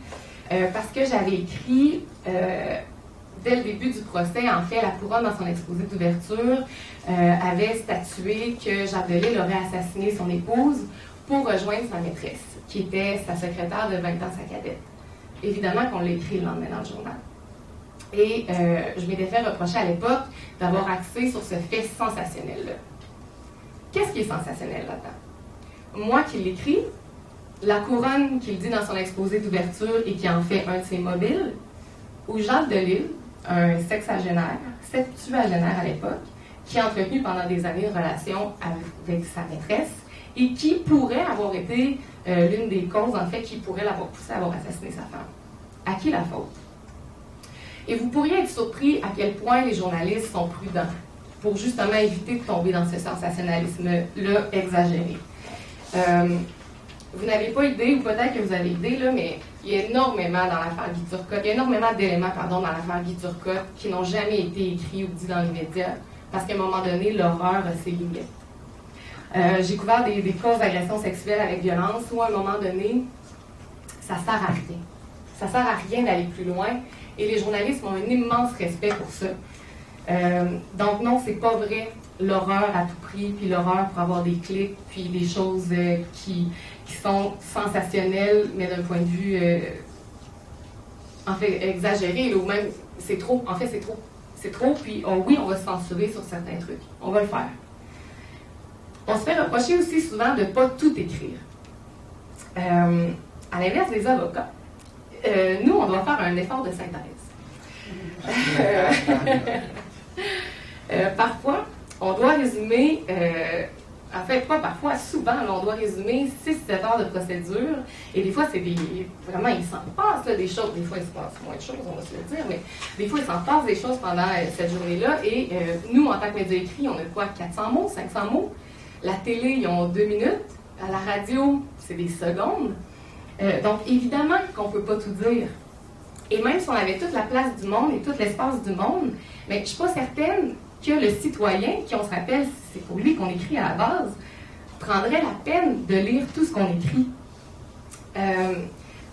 S4: parce que j'avais écrit, dès le début du procès, en fait, la couronne, dans son exposé d'ouverture, avait statué que Jacques Delisle aurait assassiné son épouse pour rejoindre sa maîtresse, qui était sa secrétaire de 20 ans, sa cadette. Évidemment qu'on l'a écrit le lendemain dans le journal. Et je m'étais fait reprocher à l'époque d'avoir axé sur ce fait sensationnel-là. Qu'est-ce qui est sensationnel là-dedans? Moi qui l'écris, la couronne qui le dit dans son exposé d'ouverture et qui en fait un de ses mobiles, ou Jacques Delisle, un sexagénaire, septuagénaire à l'époque, qui a entretenu pendant des années une relation avec sa maîtresse et qui pourrait avoir été l'une des causes, en fait, qui pourrait l'avoir poussé à avoir assassiné sa femme. À qui la faute? Et vous pourriez être surpris à quel point les journalistes sont prudents pour justement éviter de tomber dans ce sensationnalisme-là exagéré. Vous n'avez pas idée, ou peut-être que vous avez idée, là, mais il y a énormément dans l'affaire Guy Turcotte, il y a énormément d'éléments, dans l'affaire Guy Turcotte qui n'ont jamais été écrits ou dits dans les médias, parce qu'à un moment donné, l'horreur a ses limites. J'ai couvert des causes d'agression sexuelle avec violence où, à un moment donné, ça sert à rien. Ça sert à rien d'aller plus loin, et les journalistes ont un immense respect pour ça. Donc non, c'est pas vrai l'horreur à tout prix, puis l'horreur pour avoir des clics, puis des choses qui sont sensationnelles, mais d'un point de vue en fait exagéré, ou même c'est trop, en fait c'est trop, puis oui, on va se censurer sur certains trucs, on va le faire. On se fait reprocher aussi souvent de ne pas tout écrire. À l'inverse des avocats, nous, on doit faire un effort de synthèse. Parfois, on doit résumer, en fait, pas parfois, souvent, on doit résumer 6-7 heures de procédure, et des fois, c'est vraiment, il s'en passe là, des choses, des fois, il se passe moins de choses, on va se le dire, mais des fois, il s'en passe des choses pendant cette journée-là, et nous, en tant que médias écrits, on a quoi, 400 mots, 500 mots? La télé, ils ont 2 minutes, à la radio, c'est des secondes. Donc, évidemment qu'on ne peut pas tout dire. Et même si on avait toute la place du monde et tout l'espace du monde, mais je ne suis pas certaine que le citoyen, qui on se rappelle, c'est pour lui qu'on écrit à la base, prendrait la peine de lire tout ce qu'on écrit.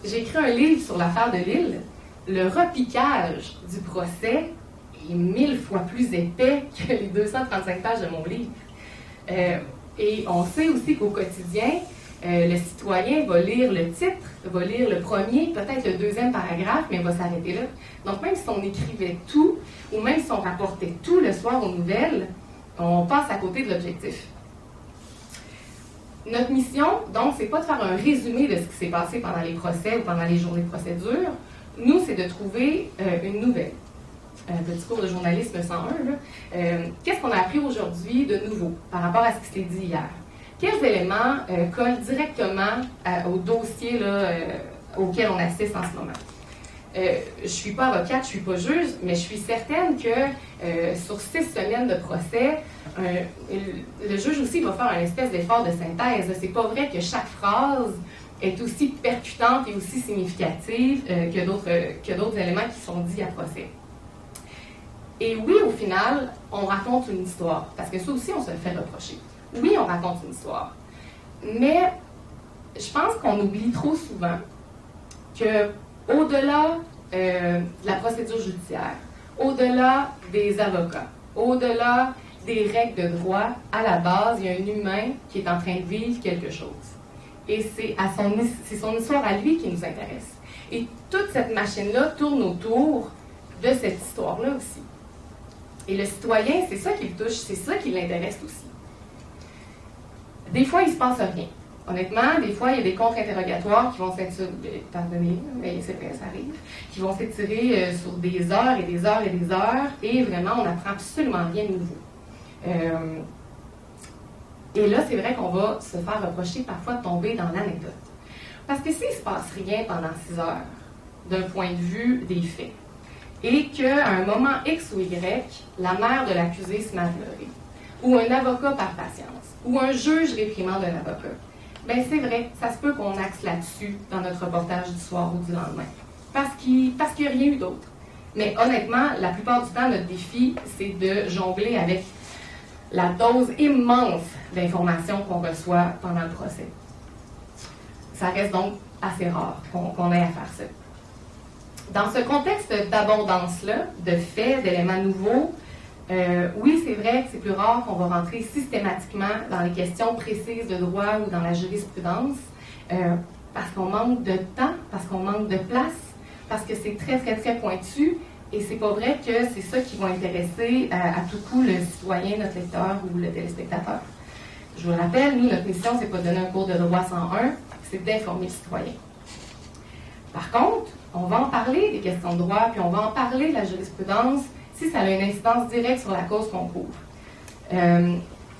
S4: J'ai écrit un livre sur l'affaire Delisle. Le repiquage du procès est 1000 fois plus épais que les 235 pages de mon livre. Et on sait aussi qu'au quotidien, le citoyen va lire le titre, va lire le premier, peut-être le deuxième paragraphe, mais va s'arrêter là. Donc, même si on écrivait tout, ou même si on rapportait tout le soir aux nouvelles, on passe à côté de l'objectif. Notre mission, donc, c'est pas de faire un résumé de ce qui s'est passé pendant les procès ou pendant les journées de procédure. Nous, c'est de trouver une nouvelle. Petit cours de journalisme 101, là. Qu'est-ce qu'on a appris aujourd'hui de nouveau par rapport à ce qui s'est dit hier? Quels éléments collent directement au dossier là, auquel on assiste en ce moment? Je ne suis pas avocate, je ne suis pas juge, mais je suis certaine que sur 6 semaines de procès, le juge aussi va faire un espèce d'effort de synthèse. C'est pas vrai que chaque phrase est aussi percutante et aussi significative que d'autres éléments qui sont dits à procès. Et oui, au final, on raconte une histoire, parce que ça aussi, on se le fait reprocher. Oui, on raconte une histoire, mais je pense qu'on oublie trop souvent que au-delà de la procédure judiciaire, au-delà des avocats, au-delà des règles de droit, à la base, il y a un humain qui est en train de vivre quelque chose. Et c'est son histoire à lui qui nous intéresse. Et toute cette machine-là tourne autour de cette histoire-là aussi. Et le citoyen, c'est ça qui le touche, c'est ça qui l'intéresse aussi. Des fois, il ne se passe rien. Honnêtement, des fois, il y a des contre-interrogatoires qui vont s'étirer, pardonnez, mais c'est vrai, ça arrive, qui vont s'étirer sur des heures et des heures et des heures, et vraiment, on n'apprend absolument rien de nouveau. Et là, c'est vrai qu'on va se faire reprocher parfois de tomber dans l'anecdote. Parce que s'il ne se passe rien pendant 6 heures, d'un point de vue des faits, et qu'à un moment X ou Y, la mère de l'accusé se met à pleurer, ou un avocat par patience, ou un juge réprimande un avocat, bien c'est vrai, ça se peut qu'on axe là-dessus dans notre reportage du soir ou du lendemain, parce qu'il n'y a rien eu d'autre. Mais honnêtement, la plupart du temps, notre défi, c'est de jongler avec la dose immense d'informations qu'on reçoit pendant le procès. Ça reste donc assez rare qu'on ait à faire ça. Dans ce contexte d'abondance-là, de faits, d'éléments nouveaux, oui, c'est vrai que c'est plus rare qu'on va rentrer systématiquement dans les questions précises de droit ou dans la jurisprudence, parce qu'on manque de temps, parce qu'on manque de place, parce que c'est très, très, très pointu, et c'est pas vrai que c'est ça qui va intéresser à tout coup le citoyen, notre lecteur ou le téléspectateur. Je vous rappelle, nous, notre mission, c'est pas de donner un cours de droit 101, c'est d'informer le citoyen. Par contre, on va en parler des questions de droit, puis on va en parler de la jurisprudence si ça a une incidence directe sur la cause qu'on couvre.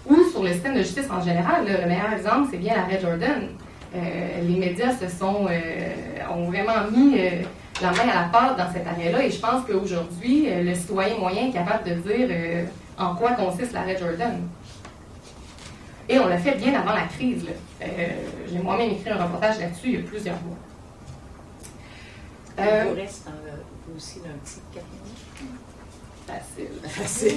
S4: Ou sur le système de justice en général. Là, le meilleur exemple, c'est bien l'arrêt Jordan. Les médias ont vraiment mis la main à la pâte dans cet arrêt-là, et je pense qu'aujourd'hui, le citoyen moyen est capable de dire en quoi consiste l'arrêt Jordan. Et on l'a fait bien avant la crise. J'ai moi-même écrit un reportage là-dessus il y a plusieurs mois.
S1: Il vous reste aussi un petit carnet. Facile.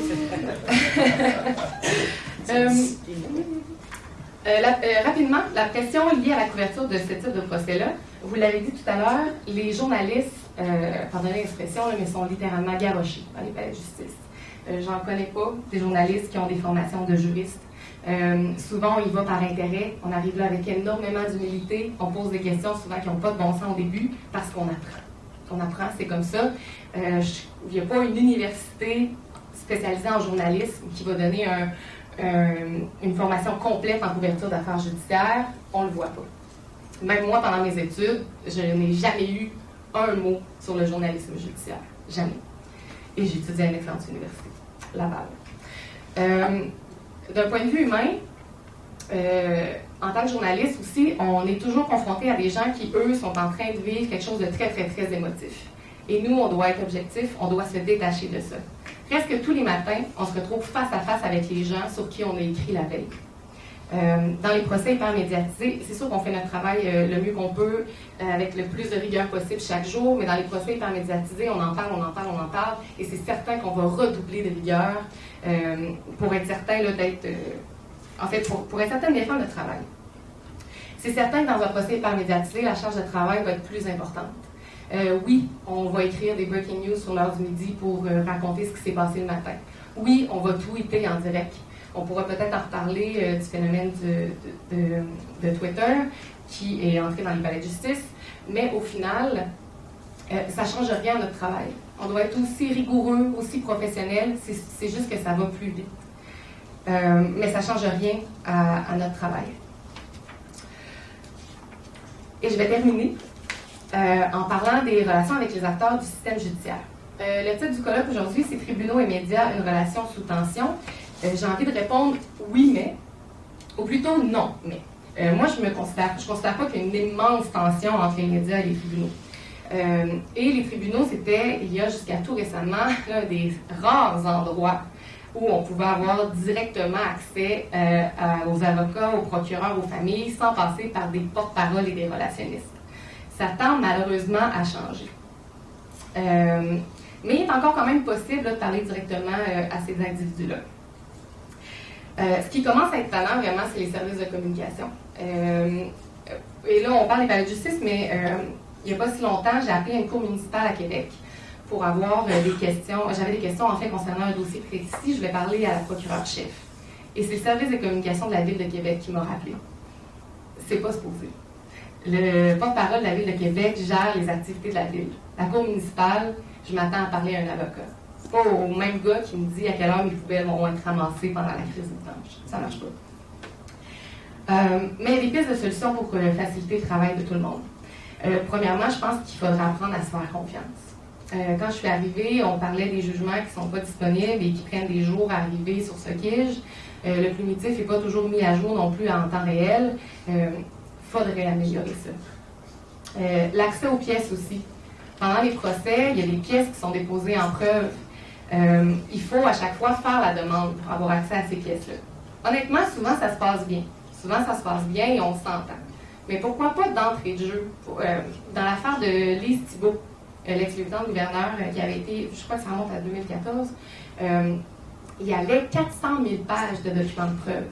S4: Rapidement, la pression liée à la couverture de ce type de procès-là, vous l'avez dit tout à l'heure, les journalistes, pardonnez l'expression, mais sont littéralement garrochés dans les palais de justice. J'en connais pas des journalistes qui ont des formations de juristes. Souvent, on y va par intérêt. On arrive là avec énormément d'humilité. On pose des questions souvent qui n'ont pas de bon sens au début parce qu'on apprend. On apprend, c'est comme ça. Il n'y a pas une université spécialisée en journalisme qui va donner une formation complète en couverture d'affaires judiciaires. On ne le voit pas. Même moi, pendant mes études, je n'ai jamais eu un mot sur le journalisme judiciaire. Jamais. Et j'ai étudié à une excellente université, Laval. D'un point de vue humain, en tant que journaliste aussi, on est toujours confronté à des gens qui, eux, sont en train de vivre quelque chose de très, très, très émotif. Et nous, on doit être objectif, on doit se détacher de ça. Presque tous les matins, on se retrouve face à face avec les gens sur qui on a écrit la veille. Dans les procès hyper médiatisés, c'est sûr qu'on fait notre travail le mieux qu'on peut, avec le plus de rigueur possible chaque jour, mais dans les procès hyper médiatisés, on en parle, et c'est certain qu'on va redoubler de rigueur pour être certain là, d'être... en fait, pour être certain de bien faire notre travail. C'est certain que dans un procès hyper médiatisé, la charge de travail va être plus importante. Oui, on va écrire des breaking news sur l'heure du midi pour raconter ce qui s'est passé le matin. Oui, on va tweeter en direct. On pourra peut-être en reparler du phénomène de Twitter qui est entré dans les palais de justice, mais au final, ça ne change rien à notre travail. On doit être aussi rigoureux, aussi professionnel, c'est juste que ça va plus vite. Mais ça ne change rien à notre travail. Et je vais terminer en parlant des relations avec les acteurs du système judiciaire. Le titre du colloque aujourd'hui, c'est « Tribunaux et médias, une relation sous tension ». J'ai envie de répondre « oui, mais », ou plutôt « non, mais ». Moi, je considère pas qu'il y a une immense tension entre les médias et les tribunaux. Et les tribunaux, c'était, il y a jusqu'à tout récemment, l'un des rares endroits où on pouvait avoir directement accès aux avocats, aux procureurs, aux familles, sans passer par des porte-paroles et des relationnistes. Ça tend malheureusement à changer. Mais il est encore quand même possible là, de parler directement à ces individus-là. Ce qui commence à être talent, vraiment, c'est les services de communication. Et là, on parle des palais de justice, mais il n'y a pas si longtemps, j'ai appelé une cour municipale à Québec pour avoir des questions. J'avais des questions, en fait, concernant un dossier précis. Je vais parler à la procureure-chef. Et c'est le service de communication de la Ville de Québec qui m'a rappelé. C'est pas supposé. Le porte-parole de la Ville de Québec gère les activités de la Ville. La cour municipale, je m'attends à parler à un avocat. C'est pas au même gars qui me dit à quelle heure mes poubelles vont être ramassées pendant la crise des blanches. Ça marche pas. Mais il y a des pistes de solutions pour faciliter le travail de tout le monde. Premièrement, je pense qu'il faudra apprendre à se faire confiance. Quand je suis arrivée, on parlait des jugements qui ne sont pas disponibles et qui prennent des jours à arriver sur Socige. Le plumitif n'est pas toujours mis à jour non plus en temps réel. Faudrait améliorer ça. L'accès aux pièces aussi. Pendant les procès, il y a des pièces qui sont déposées en preuve. Il faut à chaque fois faire la demande pour avoir accès à ces pièces-là. Honnêtement, souvent ça se passe bien. Souvent ça se passe bien et on s'entend. Mais pourquoi pas d'entrée de jeu? Dans l'affaire de Lise Thibault, l'ex-lieutenant de gouverneur qui avait été, je crois que ça remonte à 2014, il y avait 400 000 pages de documents de preuve.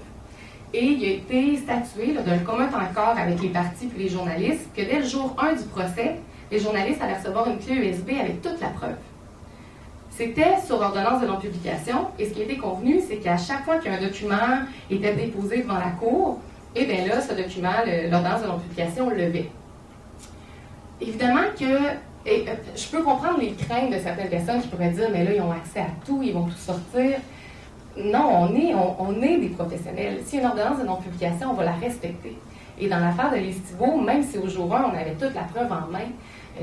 S4: Et il a été statué d'un commun accord avec les partis et les journalistes que dès le jour 1 du procès, les journalistes allaient recevoir une clé USB avec toute la preuve. C'était sur ordonnance de non-publication, et ce qui a été convenu, c'est qu'à chaque fois qu'un document était déposé devant la cour, et bien là, ce document, l'ordonnance de non-publication, le levait. Évidemment que, je peux comprendre les craintes de certaines personnes qui pourraient dire, mais là, ils ont accès à tout, ils vont tout sortir. Non, on est des professionnels. Si une ordonnance de non-publication, on va la respecter. Et dans l'affaire de Lise Thibault, même si au jour 1, on avait toute la preuve en main,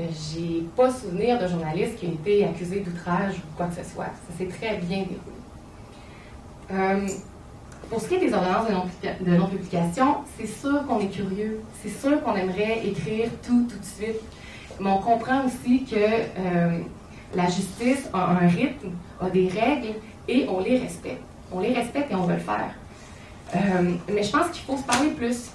S4: j'ai pas souvenir de journaliste qui a été accusé d'outrage ou quoi que ce soit. Ça s'est très bien déroulé. Pour ce qui est des ordonnances de non-publication, c'est sûr qu'on est curieux. C'est sûr qu'on aimerait écrire tout de suite. Mais on comprend aussi que la justice a un rythme, a des règles, et on les respecte. On les respecte et on veut le faire. Mais je pense qu'il faut se parler plus.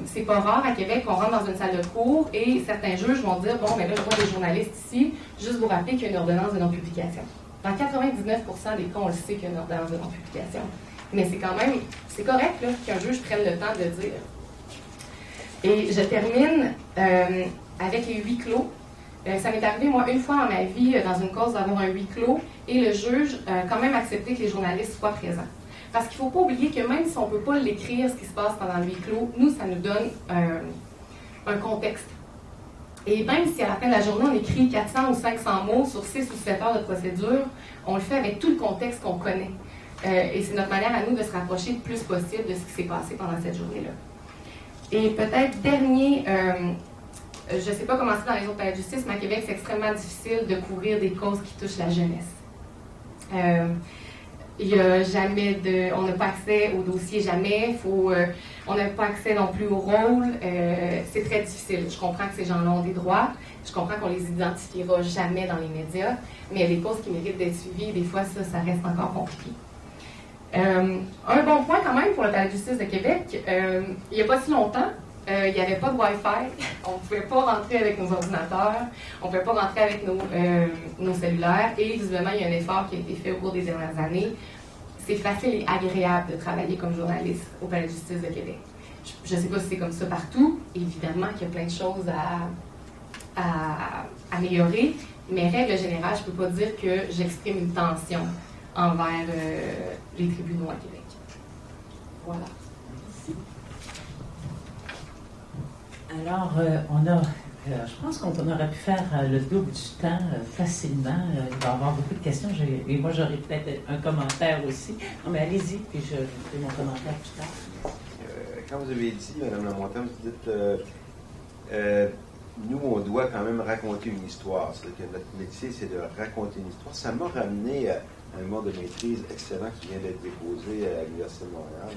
S4: C'est pas rare à Québec qu'on rentre dans une salle de cours et certains juges vont dire, bon, mais là, je vois des journalistes ici, juste vous rappeler qu'il y a une ordonnance de non-publication. Dans 99% des cas, on le sait qu'il y a une ordonnance de non-publication. Mais c'est quand même, c'est correct là, qu'un juge prenne le temps de le dire. Et je termine avec les huis clos. Ça m'est arrivé, moi, une fois dans ma vie, dans une cause, d'avoir un huis clos, et le juge a quand même accepté que les journalistes soient présents. Parce qu'il ne faut pas oublier que même si on ne peut pas l'écrire, ce qui se passe pendant le huis clos, nous, ça nous donne un contexte. Et même si à la fin de la journée, on écrit 400 ou 500 mots sur 6 ou 7 heures de procédure, on le fait avec tout le contexte qu'on connaît. Et c'est notre manière à nous de se rapprocher le plus possible de ce qui s'est passé pendant cette journée-là. Et peut-être dernier, je ne sais pas comment c'est dans les autres palais de justice, mais à Québec, c'est extrêmement difficile de couvrir des causes qui touchent la jeunesse. Il n'y a jamais on n'a pas accès au dossier, jamais. On n'a pas accès non plus au rôle. C'est très difficile. Je comprends que ces gens-là ont des droits. Je comprends qu'on les identifiera jamais dans les médias. Mais il y a des causes qui méritent d'être suivies. Des fois, ça reste encore compliqué. Un bon point quand même pour le palais de justice de Québec, il n'y a pas si longtemps, il n'y avait pas de Wi-Fi. On ne pouvait pas rentrer avec nos ordinateurs. On ne pouvait pas rentrer avec nos cellulaires. Et visiblement, il y a un effort qui a été fait au cours des dernières années. C'est facile et agréable de travailler comme journaliste au palais de justice de Québec. Je ne sais pas si c'est comme ça partout. Évidemment qu'il y a plein de choses à améliorer. Mais règle générale, je ne peux pas dire que j'exprime une tension envers les tribunaux à Québec. Voilà.
S1: Alors, je pense qu'on aurait pu faire le double du temps facilement. Il va y avoir beaucoup de questions. Et moi, j'aurais peut-être un commentaire aussi. Non, mais allez-y, puis je fais mon commentaire plus tard.
S5: Quand vous avez dit, Mme Lamontagne, vous dites nous, on doit quand même raconter une histoire. C'est-à-dire que notre métier, c'est de raconter une histoire. Ça m'a ramené à un mémoire de maîtrise excellent qui vient d'être déposé à l'Université de Montréal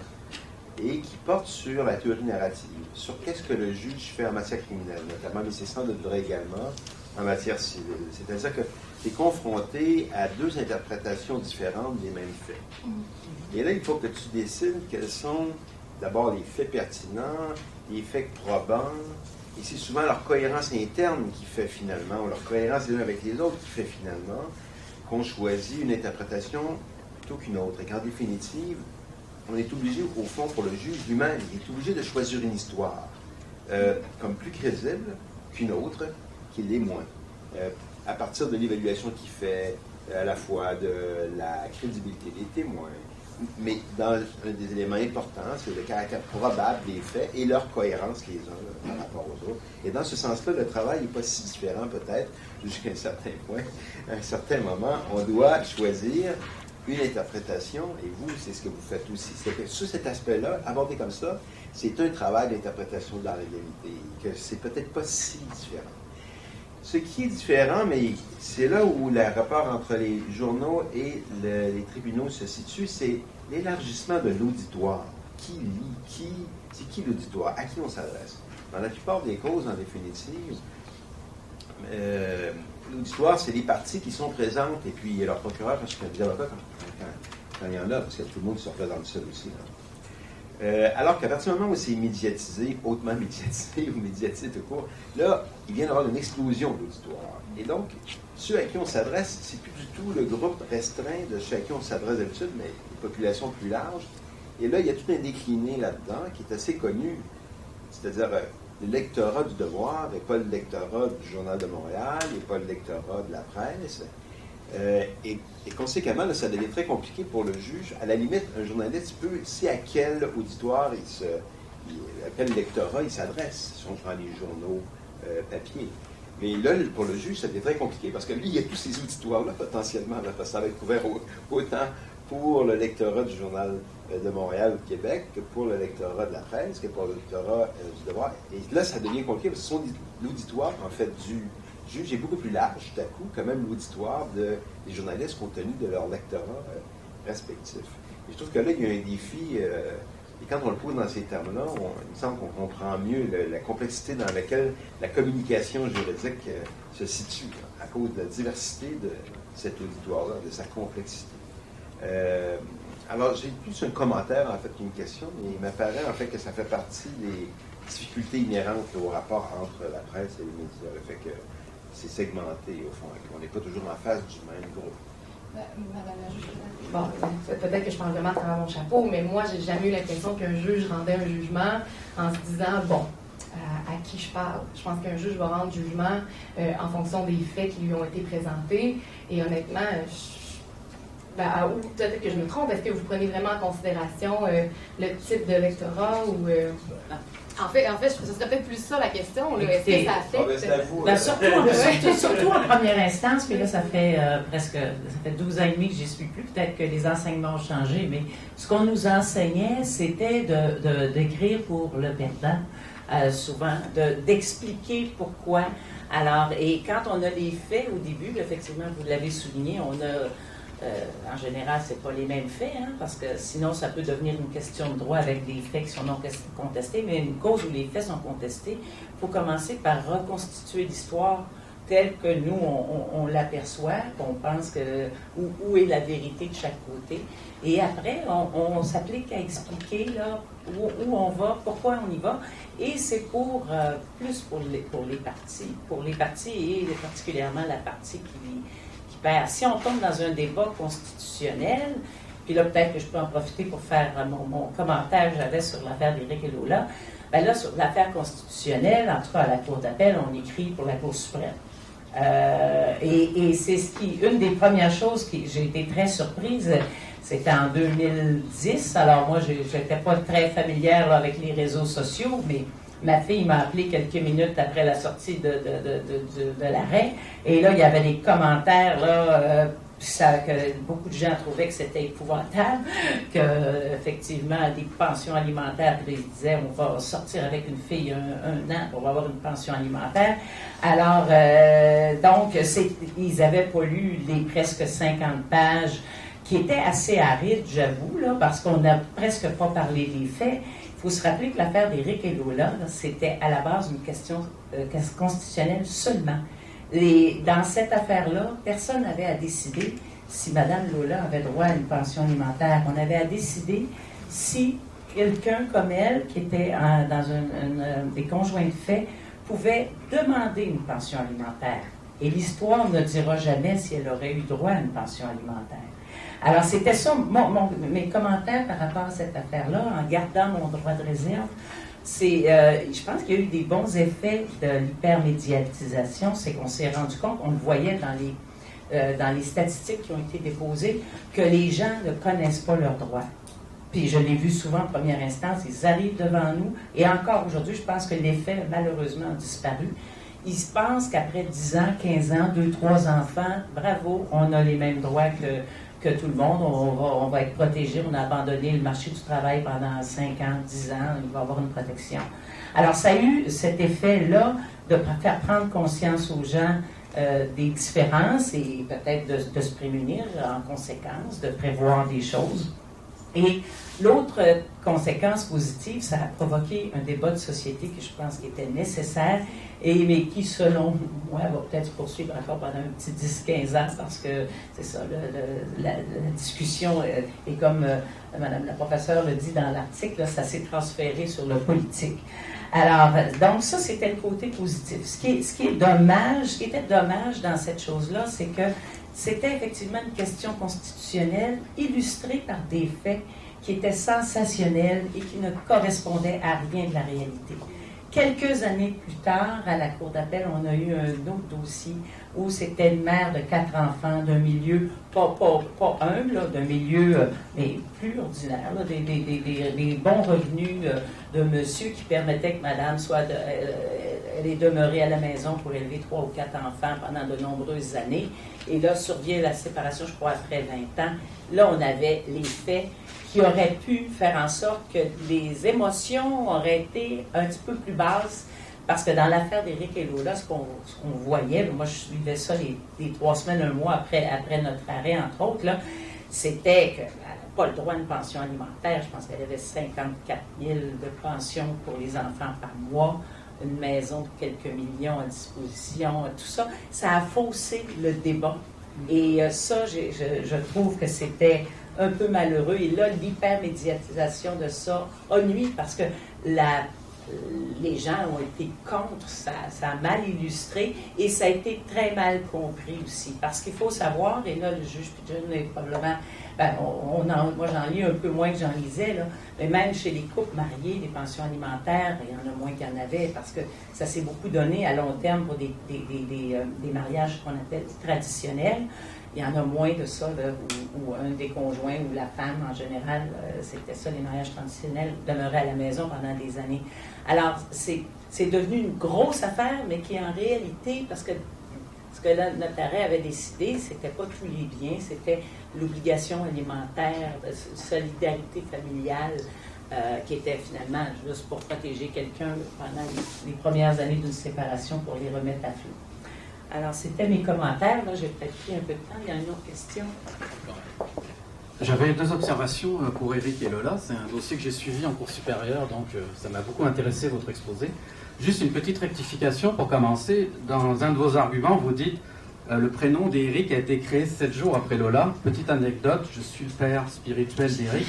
S5: et qui porte sur la théorie narrative, sur qu'est-ce que le juge fait en matière criminelle, notamment, mais c'est sans doute vrai également en matière civile. C'est-à-dire que tu es confronté à deux interprétations différentes des mêmes faits. Et là, il faut que tu décides quels sont d'abord les faits pertinents, les faits probants, et c'est souvent leur cohérence interne qui fait finalement, ou leur cohérence les uns avec les autres qui fait finalement, qu'on choisit une interprétation plutôt qu'une autre. Et qu'en définitive, on est obligé, au fond, pour le juge lui-même, il est obligé de choisir une histoire comme plus crédible qu'une autre qui l'est moins. À partir de l'évaluation qu'il fait, à la fois de la crédibilité des témoins, mais dans un des éléments importants, c'est le caractère probable des faits et leur cohérence les uns par rapport aux autres. Et dans ce sens-là, le travail n'est pas si différent peut-être jusqu'à un certain point. À un certain moment, on doit choisir une interprétation, et vous, c'est ce que vous faites aussi. C'est que sur cet aspect-là, abordé comme ça, c'est un travail d'interprétation de la réalité, que c'est peut-être pas si différent. Ce qui est différent, mais c'est là où le rapport entre les journaux et les tribunaux se situe, c'est l'élargissement de l'auditoire. Qui lit? C'est qui l'auditoire? À qui on s'adresse? Dans la plupart des causes, en définitive, l'auditoire, c'est les parties qui sont présentes, et puis leur procureur, parce qu'il y a des avocats quand il y en a, parce que tout le monde se représente seul aussi. Alors qu'à partir du moment où c'est médiatisé, hautement médiatisé ou médiatisé tout court, là, il vient d'avoir une explosion de l'auditoire. Et donc, ceux à qui on s'adresse, c'est plus du tout le groupe restreint de ceux à qui on s'adresse d'habitude, mais une population plus large. Et là, il y a tout un décliné là-dedans qui est assez connu, c'est-à-dire le lectorat du Devoir n'est pas le lectorat du Journal de Montréal, n'est pas le lectorat de la presse. Et conséquemment, là, ça devient très compliqué pour le juge. À la limite, un journaliste peut, c'est à quel auditoire à quel lectorat il s'adresse, si on prend les journaux papier. Mais là, pour le juge, ça devient très compliqué parce que lui, il y a tous ces auditoires-là potentiellement, là, parce que ça va être couvert autant pour le lectorat du Journal de Montréal ou de Québec que pour le lectorat de la presse, que pour le lectorat du Devoir. Et là, ça devient compliqué parce que l'auditoire, en fait, du juge est beaucoup plus large, tout à coup, que même l'auditoire des journalistes compte tenu de leur lectorat respectif. Et je trouve que là, il y a un défi, et quand on le pose dans ces termes-là, il me semble qu'on comprend mieux la complexité dans laquelle la communication juridique se situe, là, à cause de la diversité de cet auditoire-là, de sa complexité. Alors, j'ai plus un commentaire, en fait, qu'une question, mais il m'apparaît, en fait, que ça fait partie des difficultés inhérentes au rapport entre la presse et les médias, le fait que c'est segmenté, au fond, qu'on n'est pas toujours en face du même groupe.
S4: Madame la juge, bon, peut-être que je parle vraiment à travers mon chapeau, mais moi, j'ai jamais eu l'impression qu'un juge rendait un jugement en se disant, bon, à qui je parle. Je pense qu'un juge va rendre jugement en fonction des faits qui lui ont été présentés, et honnêtement, ou peut-être que je me trompe, est-ce que vous prenez vraiment en considération le type de lectorat ou... En fait, ce serait peut-être plus ça la question. Est-ce que ça affecte...
S1: Surtout en première instance, puis là, ça fait 12 ans et demi que j'y suis plus. Peut-être que les enseignements ont changé, mais ce qu'on nous enseignait, c'était d'écrire pour le perdant, souvent, d'expliquer pourquoi. Alors, et quand on a les faits au début, effectivement, vous l'avez souligné, on a... en général, ce n'est pas les mêmes faits, parce que sinon, ça peut devenir une question de droit avec des faits qui sont non contestés, mais une cause où les faits sont contestés, il faut commencer par reconstituer l'histoire telle que nous, on l'aperçoit, qu'on pense que où est la vérité de chaque côté. Et après, on s'applique à expliquer là, où on va, pourquoi on y va. Et c'est plus pour les partis et particulièrement la partie qui si on tombe dans un débat constitutionnel, puis là, peut-être que je peux en profiter pour faire mon commentaire que j'avais sur l'affaire d'Éric et Lola, bien là, sur l'affaire constitutionnelle, en tout cas à la Cour d'appel, on écrit pour la Cour suprême. Et c'est une des premières choses j'ai été très surprise, c'était en 2010, alors moi, je n'étais pas très familière là, avec les réseaux sociaux, mais ma fille m'a appelé quelques minutes après la sortie de l'arrêt. Et là, il y avait des commentaires, là, que beaucoup de gens trouvaient que c'était épouvantable, qu'effectivement, des pensions alimentaires, puis ils disaient, on va sortir avec une fille un an pour avoir une pension alimentaire. Alors, donc, ils n'avaient pas lu les presque 50 pages qui étaient assez arides, j'avoue, là, parce qu'on n'a presque pas parlé des faits. Il faut se rappeler que l'affaire d'Éric et Lola, c'était à la base une question constitutionnelle seulement. Dans cette affaire-là, personne n'avait à décider si Mme Lola avait droit à une pension alimentaire. On avait à décider si quelqu'un comme elle, qui était dans des conjoints de fait, pouvait demander une pension alimentaire. Et l'histoire ne dira jamais si elle aurait eu droit à une pension alimentaire. Alors, c'était ça, mes commentaires par rapport à cette affaire-là, en gardant mon droit de réserve. Je pense qu'il y a eu des bons effets de l'hypermédiatisation, c'est qu'on s'est rendu compte, on le voyait dans les statistiques qui ont été déposées, que les gens ne connaissent pas leurs droits. Puis je l'ai vu souvent en première instance, ils arrivent devant nous, et encore aujourd'hui, je pense que l'effet, malheureusement, a disparu. Ils se pensent qu'après 10 ans, 15 ans, 2, 3 enfants, bravo, on a les mêmes droits que que tout le monde, on va être protégé. On a abandonné le marché du travail pendant 5 ans, 10 ans, il va y avoir une protection. Alors, ça a eu cet effet-là de faire prendre conscience aux gens des différences et peut-être de se prémunir en conséquence, de prévoir des choses. Et l'autre conséquence positive, ça a provoqué un débat de société que je pense qui était nécessaire, mais qui, selon moi, va peut-être se poursuivre encore pendant un petit 10-15 ans, parce que c'est ça, la discussion est comme Madame la professeure le dit dans l'article, ça s'est transféré sur le politique. Alors, donc ça, c'était le côté positif. Ce qui était dommage dans cette chose-là, c'est que c'était effectivement une question constitutionnelle illustrée par des faits qui étaient sensationnels et qui ne correspondaient à rien de la réalité. Quelques années plus tard, à la Cour d'appel, on a eu un autre dossier où c'était une mère de 4 enfants d'un milieu, pas humble, là, d'un milieu mais plus ordinaire, là, des bons revenus de monsieur qui permettaient que madame elle est demeurée à la maison pour élever 3 ou 4 enfants pendant de nombreuses années. Et là, survient la séparation, je crois, après 20 ans. Là, on avait les faits qui auraient pu faire en sorte que les émotions auraient été un petit peu plus basses, parce que dans l'affaire d'Éric et Lola, ce qu'on voyait, moi je suivais ça les 3 semaines, un mois après notre arrêt, entre autres, là, c'était qu'elle n'avait pas le droit à une pension alimentaire. Je pense qu'elle avait 54 000 de pension pour les enfants par mois, une maison de quelques millions à disposition, tout ça. Ça a faussé le débat. Et ça, je trouve que c'était un peu malheureux. Et là, l'hypermédiatisation de ça a nuit, parce que les gens ont été contre, ça a mal illustré, et ça a été très mal compris aussi. Parce qu'il faut savoir, et là, le juge Pidgeon est probablement... moi, j'en lis un peu moins que j'en lisais, là, mais même chez les couples mariés, des pensions alimentaires, il y en a moins qu'il y en avait, parce que ça s'est beaucoup donné à long terme pour des mariages qu'on appelle traditionnels. Il y en a moins de ça, là, où un des conjoints ou la femme, en général, c'était ça, les mariages traditionnels, demeurait à la maison pendant des années. Alors, c'est devenu une grosse affaire, mais qui en réalité, parce que ce que notre arrêt avait décidé, c'était pas tous les biens, c'était l'obligation alimentaire, de solidarité familiale, qui était finalement juste pour protéger quelqu'un pendant les premières années d'une séparation, pour les remettre à flot. Alors, c'était mes commentaires. Là, j'ai peut-être pris un peu de temps. Il y a une autre question.
S6: J'avais 2 observations pour Éric et Lola. C'est un dossier que j'ai suivi en cours supérieur, donc ça m'a beaucoup intéressé, votre exposé. Juste une petite rectification pour commencer. Dans un de vos arguments, vous dites le prénom d'Éric a été créé 7 jours après Lola. Petite anecdote, je suis le père spirituel d'Éric.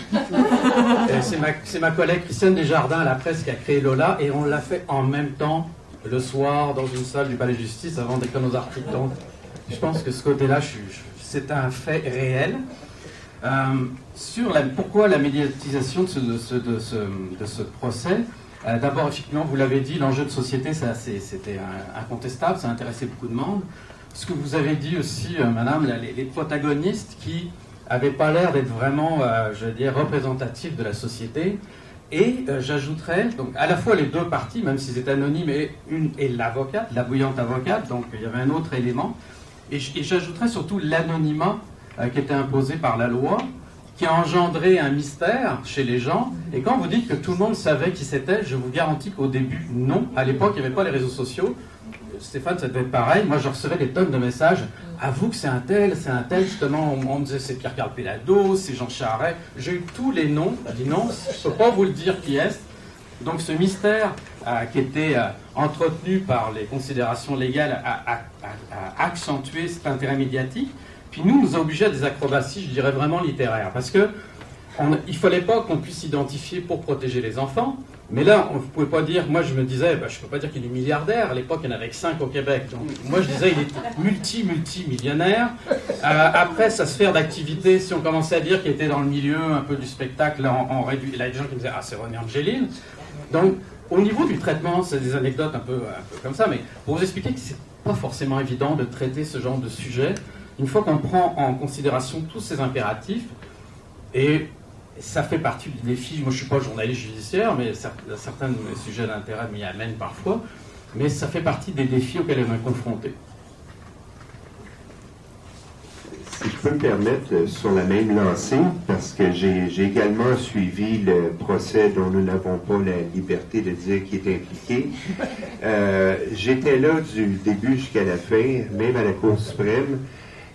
S6: C'est ma collègue Christiane Desjardins à la presse qui a créé Lola, et on l'a fait en même temps, le soir, dans une salle du Palais de Justice, avant d'écrire nos articles. Donc, je pense que ce côté-là, c'est un fait réel. Pourquoi la médiatisation de ce procès, d'abord, effectivement, vous l'avez dit, l'enjeu de société, c'était incontestable, ça intéressait beaucoup de monde. Ce que vous avez dit aussi, madame, les protagonistes qui n'avaient pas l'air d'être vraiment, représentatifs de la société. Et j'ajouterais, donc à la fois les 2 parties, même s'ils étaient anonymes, et l'avocate, la bouillante avocate, donc il y avait un autre élément. Et j'ajouterais surtout l'anonymat qui était imposé par la loi, qui a engendré un mystère chez les gens. Et quand vous dites que tout le monde savait qui c'était, je vous garantis qu'au début, non. À l'époque, il n'y avait pas les réseaux sociaux. Stéphane, ça devait être pareil. Moi, je recevais des tonnes de messages. Avoue que c'est un tel. Justement, on me disait c'est Pierre-Carl Péladeau, c'est Jean Charest. J'ai eu tous les noms. Je dis non, je ne peux pas vous le dire qui est. Donc ce mystère qui était entretenu par les considérations légales a accentué cet intérêt médiatique. Puis nous a obligés à des acrobaties, je dirais vraiment littéraires. Parce que il ne fallait pas qu'on puisse s'identifier pour protéger les enfants. Mais là, on ne pouvait pas dire, moi je me disais, je ne peux pas dire qu'il est milliardaire, à l'époque il y en avait que 5 au Québec, donc moi je disais il est multimillionnaire. Après sa sphère d'activité, si on commençait à dire qu'il était dans le milieu un peu du spectacle, on réduit, il y a des gens qui me disaient, c'est René Angeline. Donc au niveau du traitement, c'est des anecdotes un peu comme ça, mais pour vous expliquer que c'est pas forcément évident de traiter ce genre de sujet, une fois qu'on prend en considération tous ces impératifs, et ça fait partie du défi. Moi, je ne suis pas journaliste judiciaire, mais certains de mes sujets d'intérêt m'y amènent parfois. Mais ça fait partie des défis auxquels on est confronté.
S5: C'est
S7: peux me permettre, sur la même lancée, parce que j'ai également suivi le procès dont nous n'avons pas la liberté de dire qui est impliqué. J'étais là du début jusqu'à la fin, même à la Cour suprême.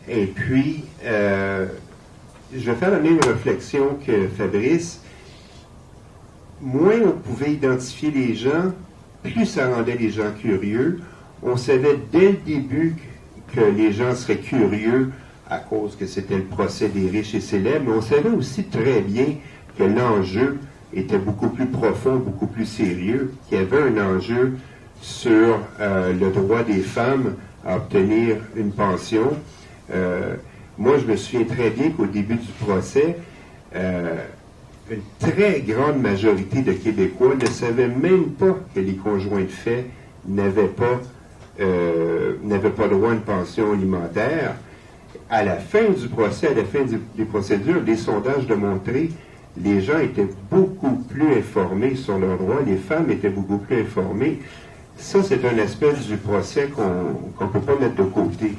S7: Et puis, je vais faire la même réflexion que Fabrice. Moins on pouvait identifier les gens, plus ça rendait les gens curieux. On savait dès le début que les gens seraient curieux à cause que c'était le procès des riches et célèbres, mais on savait aussi très bien que l'enjeu était beaucoup plus profond, beaucoup plus sérieux, qu'il y avait un enjeu sur le droit des femmes à obtenir une pension. Moi, je me souviens très bien qu'au début du procès, une très grande majorité de Québécois ne savaient même pas que les conjoints de fait n'avaient pas droit à une pension alimentaire. À la fin du procès, à la fin des procédures, les sondages de montré, les gens étaient beaucoup plus informés sur leurs droits, les femmes étaient beaucoup plus informées. Ça, c'est un aspect du procès qu'on ne peut pas mettre de côté.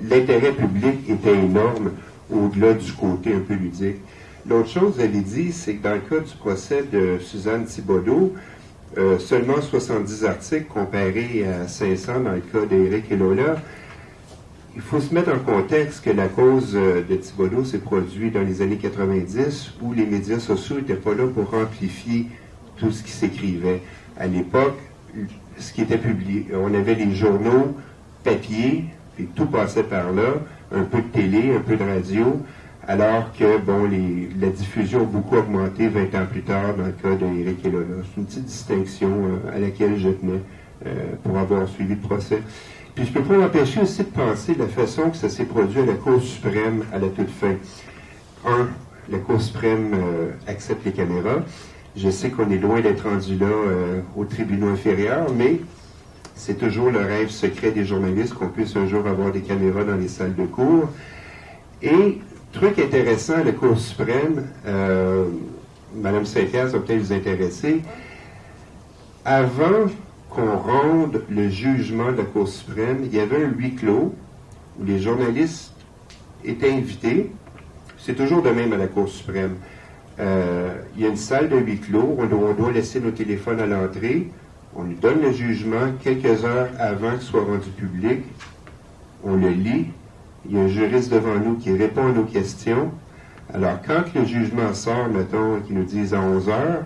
S7: L'intérêt public était énorme au-delà du côté un peu ludique. L'autre chose, vous avez dit, c'est que dans le cas du procès de Suzanne Thibodeau, seulement 70 articles comparés à 500 dans le cas d'Éric et Lola. Il faut se mettre en contexte que la cause de Thibodeau s'est produite dans les années 90 où les médias sociaux n'étaient pas là pour amplifier tout ce qui s'écrivait. À l'époque, ce qui était publié, on avait les journaux papier, puis tout passait par là, un peu de télé, un peu de radio, alors que, bon, la diffusion a beaucoup augmenté 20 ans plus tard dans le cas d'Éric et Lola. C'est une petite distinction à laquelle je tenais pour avoir suivi le procès. Puis je ne peux pas m'empêcher aussi de penser de la façon que ça s'est produit à la Cour suprême à la toute fin. La Cour suprême accepte les caméras. Je sais qu'on est loin d'être rendu là au tribunal inférieur, mais c'est toujours le rêve secret des journalistes qu'on puisse un jour avoir des caméras dans les salles de cour. Et truc intéressant à la Cour suprême, Mme Saint-Pierre, ça va peut-être vous intéresser. Avant qu'on rende le jugement de la Cour suprême, il y avait un huis clos où les journalistes étaient invités. C'est toujours de même à la Cour suprême. Il y a une salle de huis clos où on doit laisser nos téléphones à l'entrée. On lui donne le jugement quelques heures avant qu'il soit rendu public. On le lit. Il y a un juriste devant nous qui répond à nos questions. Alors, quand le jugement sort, mettons, qu'ils nous disent à 11 heures,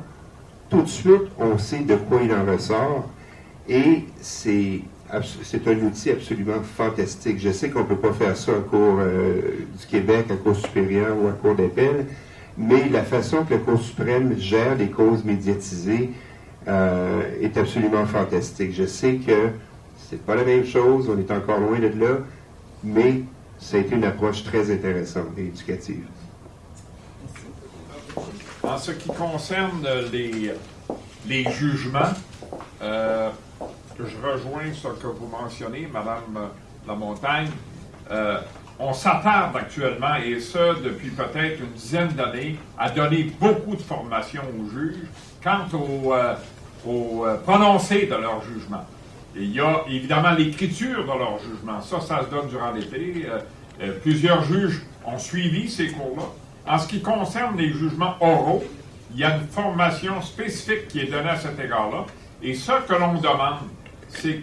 S7: tout de suite, on sait de quoi il en ressort. Et c'est un outil absolument fantastique. Je sais qu'on ne peut pas faire ça en Cour du Québec, en Cour supérieure ou en Cour d'appel, mais la façon que la Cour suprême gère les causes médiatisées est absolument fantastique. Je sais que c'est pas la même chose, on est encore loin de là, mais ça a été une approche très intéressante et éducative.
S8: En ce qui concerne les jugements, je rejoins ce que vous mentionnez, Mme Lamontagne. On s'attarde actuellement, et ce, depuis peut-être une dizaine d'années, à donner beaucoup de formation aux juges quant au prononcé de leur jugement. Et il y a évidemment l'écriture de leur jugement. Ça se donne durant l'été. Plusieurs juges ont suivi ces cours-là. En ce qui concerne les jugements oraux, il y a une formation spécifique qui est donnée à cet égard-là. Et ce que l'on demande, c'est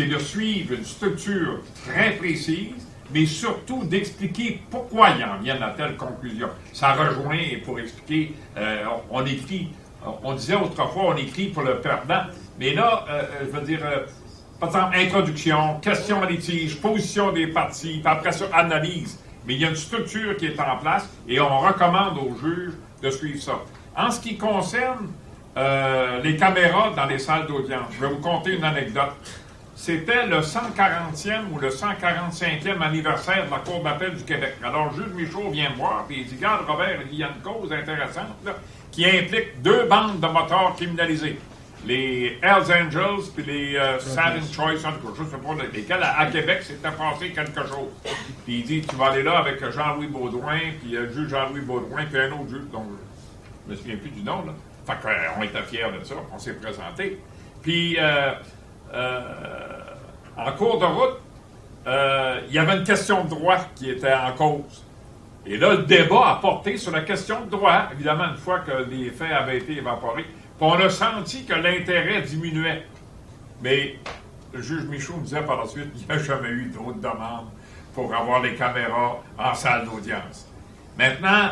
S8: de suivre une structure très précise, mais surtout d'expliquer pourquoi ils en viennent à telle conclusion. Ça rejoint pour expliquer, on écrit, on disait autrefois, on écrit pour le perdant, mais là, je veux dire, par exemple, introduction, question à litige, position des parties, puis après ça, analyse. Mais il y a une structure qui est en place et on recommande aux juges de suivre ça. En ce qui concerne les caméras dans les salles d'audience, je vais vous conter une anecdote. C'était le 140e ou le 145e anniversaire de la Cour d'appel du Québec. Alors, le juge Michaud vient me voir et il dit « Regarde, Robert, il y a une cause intéressante là, qui implique 2 bandes de motards criminalisés. Les Hells Angels puis les Sad and Choice, je ne sais pas lesquels, à Québec, c'était passé quelque chose. Puis il dit, tu vas aller là avec Jean-Louis Baudouin, puis le juge Jean-Louis Baudouin, puis un autre juge, dont je me souviens plus du nom, là. Fait qu'on était fiers de ça, on s'est présenté. Puis, en cours de route, il y avait une question de droit qui était en cause. Et là, le débat a porté sur la question de droit, évidemment, une fois que les faits avaient été évaporés. Puis on a senti que l'intérêt diminuait. Mais le juge Michaud me disait par la suite qu'il n'y a jamais eu d'autres demandes pour avoir les caméras en salle d'audience. Maintenant,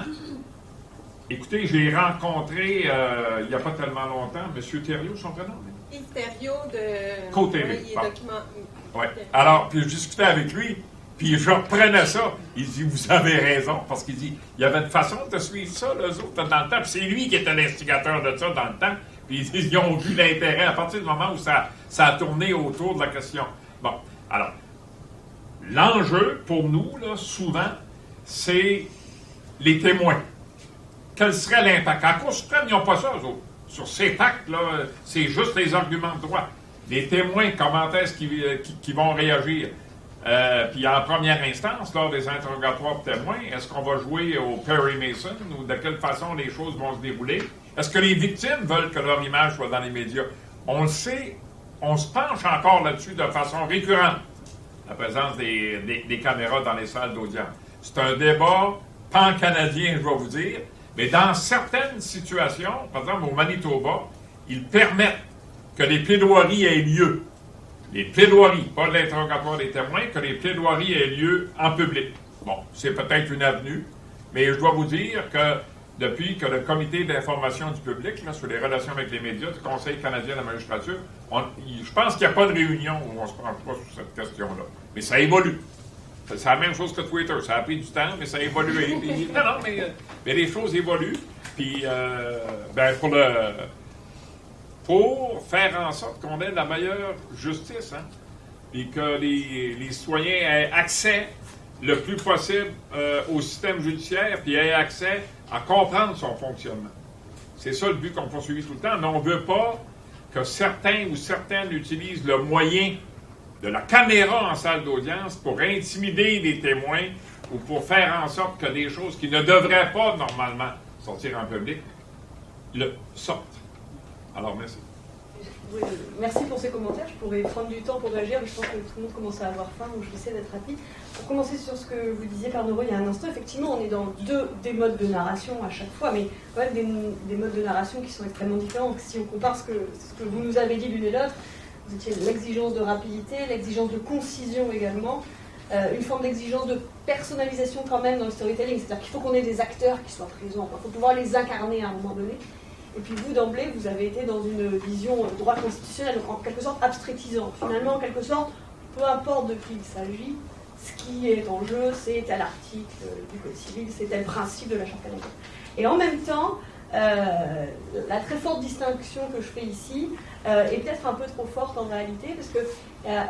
S8: écoutez, j'ai rencontré, il n'y a pas tellement longtemps, M. Thériault, son prénom?
S9: Yves Thériault de...
S8: Co-TV.
S9: Oui, il est document...
S8: Oui. Alors, puis je discutais avec lui, puis je reprenais ça. Il dit, vous avez raison, parce qu'il dit, il y avait une façon de suivre ça, les autres, dans le temps. Puis c'est lui qui était l'instigateur de ça dans le temps. Puis ils ont vu l'intérêt à partir du moment où ça a tourné autour de la question. Bon, alors, l'enjeu pour nous, là, souvent, c'est les témoins. Quel serait l'impact? En Cour suprême, ils n'ont pas ça, eux autres. Sur ces pactes-là, c'est juste les arguments de droit. Les témoins, comment est-ce qu'ils vont réagir? Puis en première instance, lors des interrogatoires de témoins, est-ce qu'on va jouer au Perry Mason ou de quelle façon les choses vont se dérouler? Est-ce que les victimes veulent que leur image soit dans les médias? On le sait, on se penche encore là-dessus de façon récurrente, la présence des caméras dans les salles d'audience. C'est un débat pan-canadien, je dois vous dire, mais dans certaines situations, par exemple au Manitoba, ils permettent que les plaidoiries aient lieu. Les plaidoiries, pas l'interrogatoire des témoins, que les plaidoiries aient lieu en public. Bon, c'est peut-être une avenue, mais je dois vous dire que depuis que le comité d'information du public, là, sur les relations avec les médias, du Conseil canadien de la magistrature, je pense qu'il n'y a pas de réunion où on ne se penche pas sur cette question-là. Mais ça évolue. C'est la même chose que Twitter. Ça a pris du temps, mais ça a évolué. Mais les choses évoluent. Puis, pour faire en sorte qu'on ait la meilleure justice, hein, et que les citoyens aient accès le plus possible au système judiciaire, puis aient accès à comprendre son fonctionnement. C'est ça le but qu'on poursuit tout le temps, mais on ne veut pas que certains ou certaines utilisent le moyen de la caméra en salle d'audience pour intimider les témoins ou pour faire en sorte que des choses qui ne devraient pas normalement sortir en public le sortent. Alors, merci.
S3: Oui, merci pour ces commentaires. Je pourrais prendre du temps pour réagir, mais je pense que tout le monde commence à avoir faim, donc je vais essayer d'être rapide. Pour commencer sur ce que vous disiez, Père Neuro, il y a un instant, effectivement, on est dans des modes de narration à chaque fois, mais quand même des modes de narration qui sont extrêmement différents. Si on compare ce que vous nous avez dit l'une et l'autre, vous étiez l'exigence de rapidité, l'exigence de concision également, une forme d'exigence de personnalisation quand même dans le storytelling, c'est-à-dire qu'il faut qu'on ait des acteurs qui soient présents, il faut pouvoir les incarner à un moment donné. Et puis vous, d'emblée, vous avez été dans une vision droit constitutionnel, donc en quelque sorte abstrétisant. Finalement, en quelque sorte, peu importe de qui il s'agit, ce qui est en jeu, c'est tel article du Code civil, c'est tel principe de la Charte canadienne. Et en même temps, la très forte distinction que je fais ici est peut-être un peu trop forte en réalité, parce que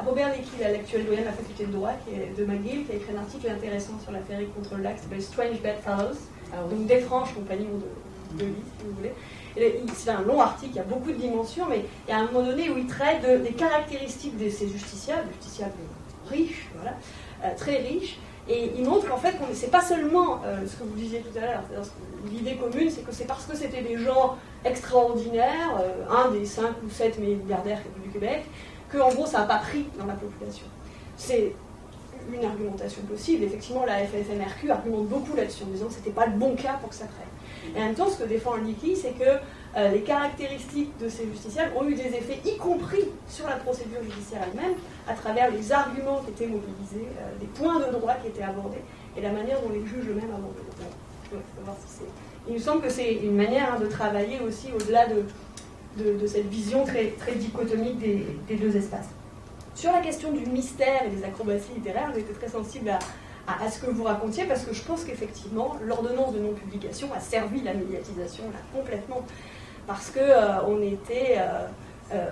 S3: Robert Lecky, l'actuel doyen de la faculté de droit de McGill, qui a écrit un article intéressant sur l'affaire contre le lac, qui s'appelle Strange Bedfellows, donc d'étranges compagnons de lit, si vous voulez. C'est un long article, il y a beaucoup de dimensions, mais il y a un moment donné où il traite des caractéristiques de ces justiciables riches, voilà, très riches, et il montre qu'en fait, c'est pas seulement ce que vous disiez tout à l'heure, l'idée commune, c'est que c'est parce que c'était des gens extraordinaires, un des 5 ou 7 milliardaires du Québec, qu'en gros, ça n'a pas pris dans la population. C'est une argumentation possible. Effectivement, la FFMRQ argumente beaucoup là-dessus, en disant que ce n'était pas le bon cas pour que ça prenne. Et en même temps, ce que défend Lecky, c'est que les caractéristiques de ces justiciables ont eu des effets, y compris sur la procédure judiciaire elle-même, à travers les arguments qui étaient mobilisés, les points de droit qui étaient abordés, et la manière dont les juges eux-mêmes abordaient. Il me semble que c'est une manière de travailler aussi au-delà de cette vision très, très dichotomique des deux espaces. Sur la question du mystère et des acrobaties littéraires, j'ai été très sensible à ce que vous racontiez, parce que je pense qu'effectivement, l'ordonnance de non-publication a servi la médiatisation là, complètement. Parce qu'on était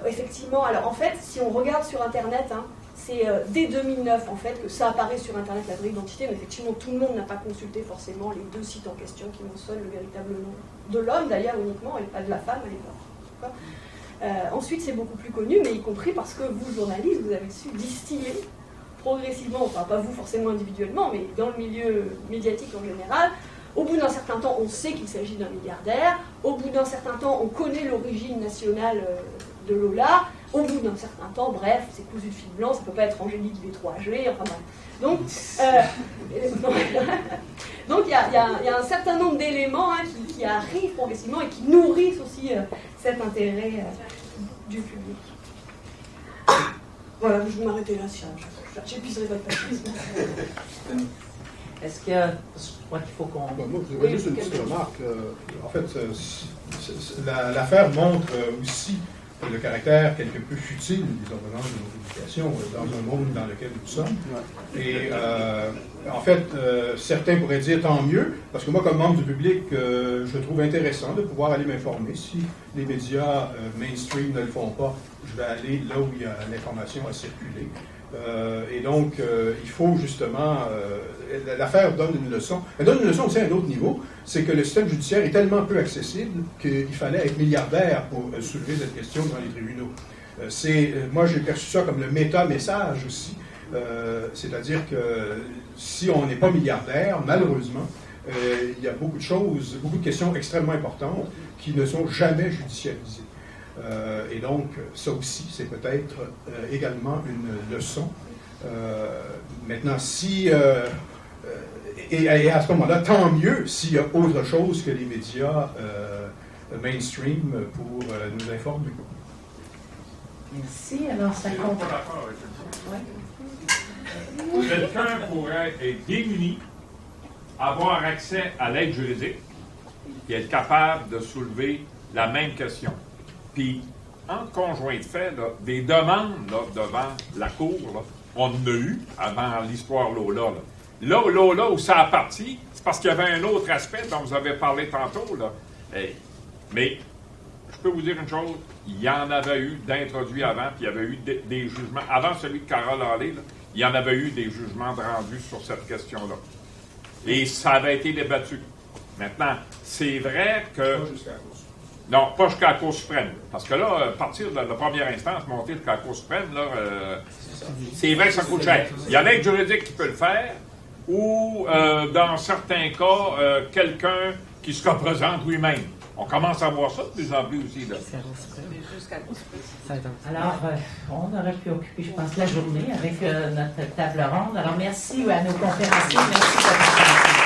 S3: effectivement... Alors en fait, si on regarde sur Internet, hein, c'est dès 2009 en fait que ça apparaît sur Internet, la vraie identité, mais effectivement tout le monde n'a pas consulté forcément les 2 sites en question qui mentionnent le véritable nom de l'homme d'ailleurs uniquement, et pas de la femme à l'époque. Ensuite c'est beaucoup plus connu, mais y compris parce que vous, journalistes, vous avez su distiller progressivement, enfin pas vous forcément individuellement, mais dans le milieu médiatique en général. Au bout d'un certain temps, on sait qu'il s'agit d'un milliardaire. Au bout d'un certain temps, on connaît l'origine nationale de Lola. au bout d'un certain temps, bref, c'est cousu de fil blanc, ça ne peut pas être Angélique V3G, enfin bref. Donc, donc il y a un certain nombre d'éléments qui arrivent progressivement et qui nourrissent aussi cet intérêt du public. Voilà, je vais m'arrêter là, si j'épuiserai votre patience.
S1: Est-ce que, je crois qu'il faut qu'on...
S2: Moi, je voudrais juste une petite remarque. En fait, l'affaire montre aussi le caractère quelque peu futile des ordonnances de notification dans un monde dans lequel nous sommes. Et en fait, certains pourraient dire tant mieux, parce que moi, comme membre du public, je trouve intéressant de pouvoir aller m'informer. Si les médias mainstream ne le font pas, je vais aller là où il y a l'information à circuler. Et donc, il faut justement... l'affaire donne une leçon. Elle donne une leçon aussi à un autre niveau, c'est que le système judiciaire est tellement peu accessible qu'il fallait être milliardaire pour soulever cette question dans les tribunaux. Moi, j'ai perçu ça comme le méta-message aussi. C'est-à-dire que si on n'est pas milliardaire, malheureusement, il y a beaucoup de choses, beaucoup de questions extrêmement importantes qui ne sont jamais judicialisées. Et donc, ça aussi, c'est peut-être également une leçon. Maintenant, si... et à ce moment-là, tant mieux s'il y a autre chose que les médias mainstream pour nous informer.
S1: Merci. Alors, ça compte.
S8: Quelqu'un pourrait être démuni, avoir accès à l'aide juridique et être capable de soulever la même question. Puis, en conjoint de fait, là, des demandes là, devant la Cour, là, on en a eu avant l'histoire Lola. Là où ça a parti, c'est parce qu'il y avait un autre aspect dont vous avez parlé tantôt. Là. Mais je peux vous dire une chose, il y en avait eu d'introduits avant, puis il y avait eu des jugements. Avant celui de Carole Hallé, là, il y en avait eu des jugements rendus sur cette question-là. Et ça avait été débattu. Maintenant, c'est vrai que... Non, pas jusqu'à la Cour suprême. Parce que là, partir de la première instance, monter jusqu'à la Cour suprême, là, c'est vrai que ça coûte cher. Il y a l'aide juridique qui peut le faire, ou dans certains cas, quelqu'un qui se représente lui-même. On commence à voir ça de plus en plus aussi. Là.
S1: Alors, on aurait pu occuper, je pense, la journée avec notre table ronde. Alors, merci à nos conférenciers. Merci de votre attention.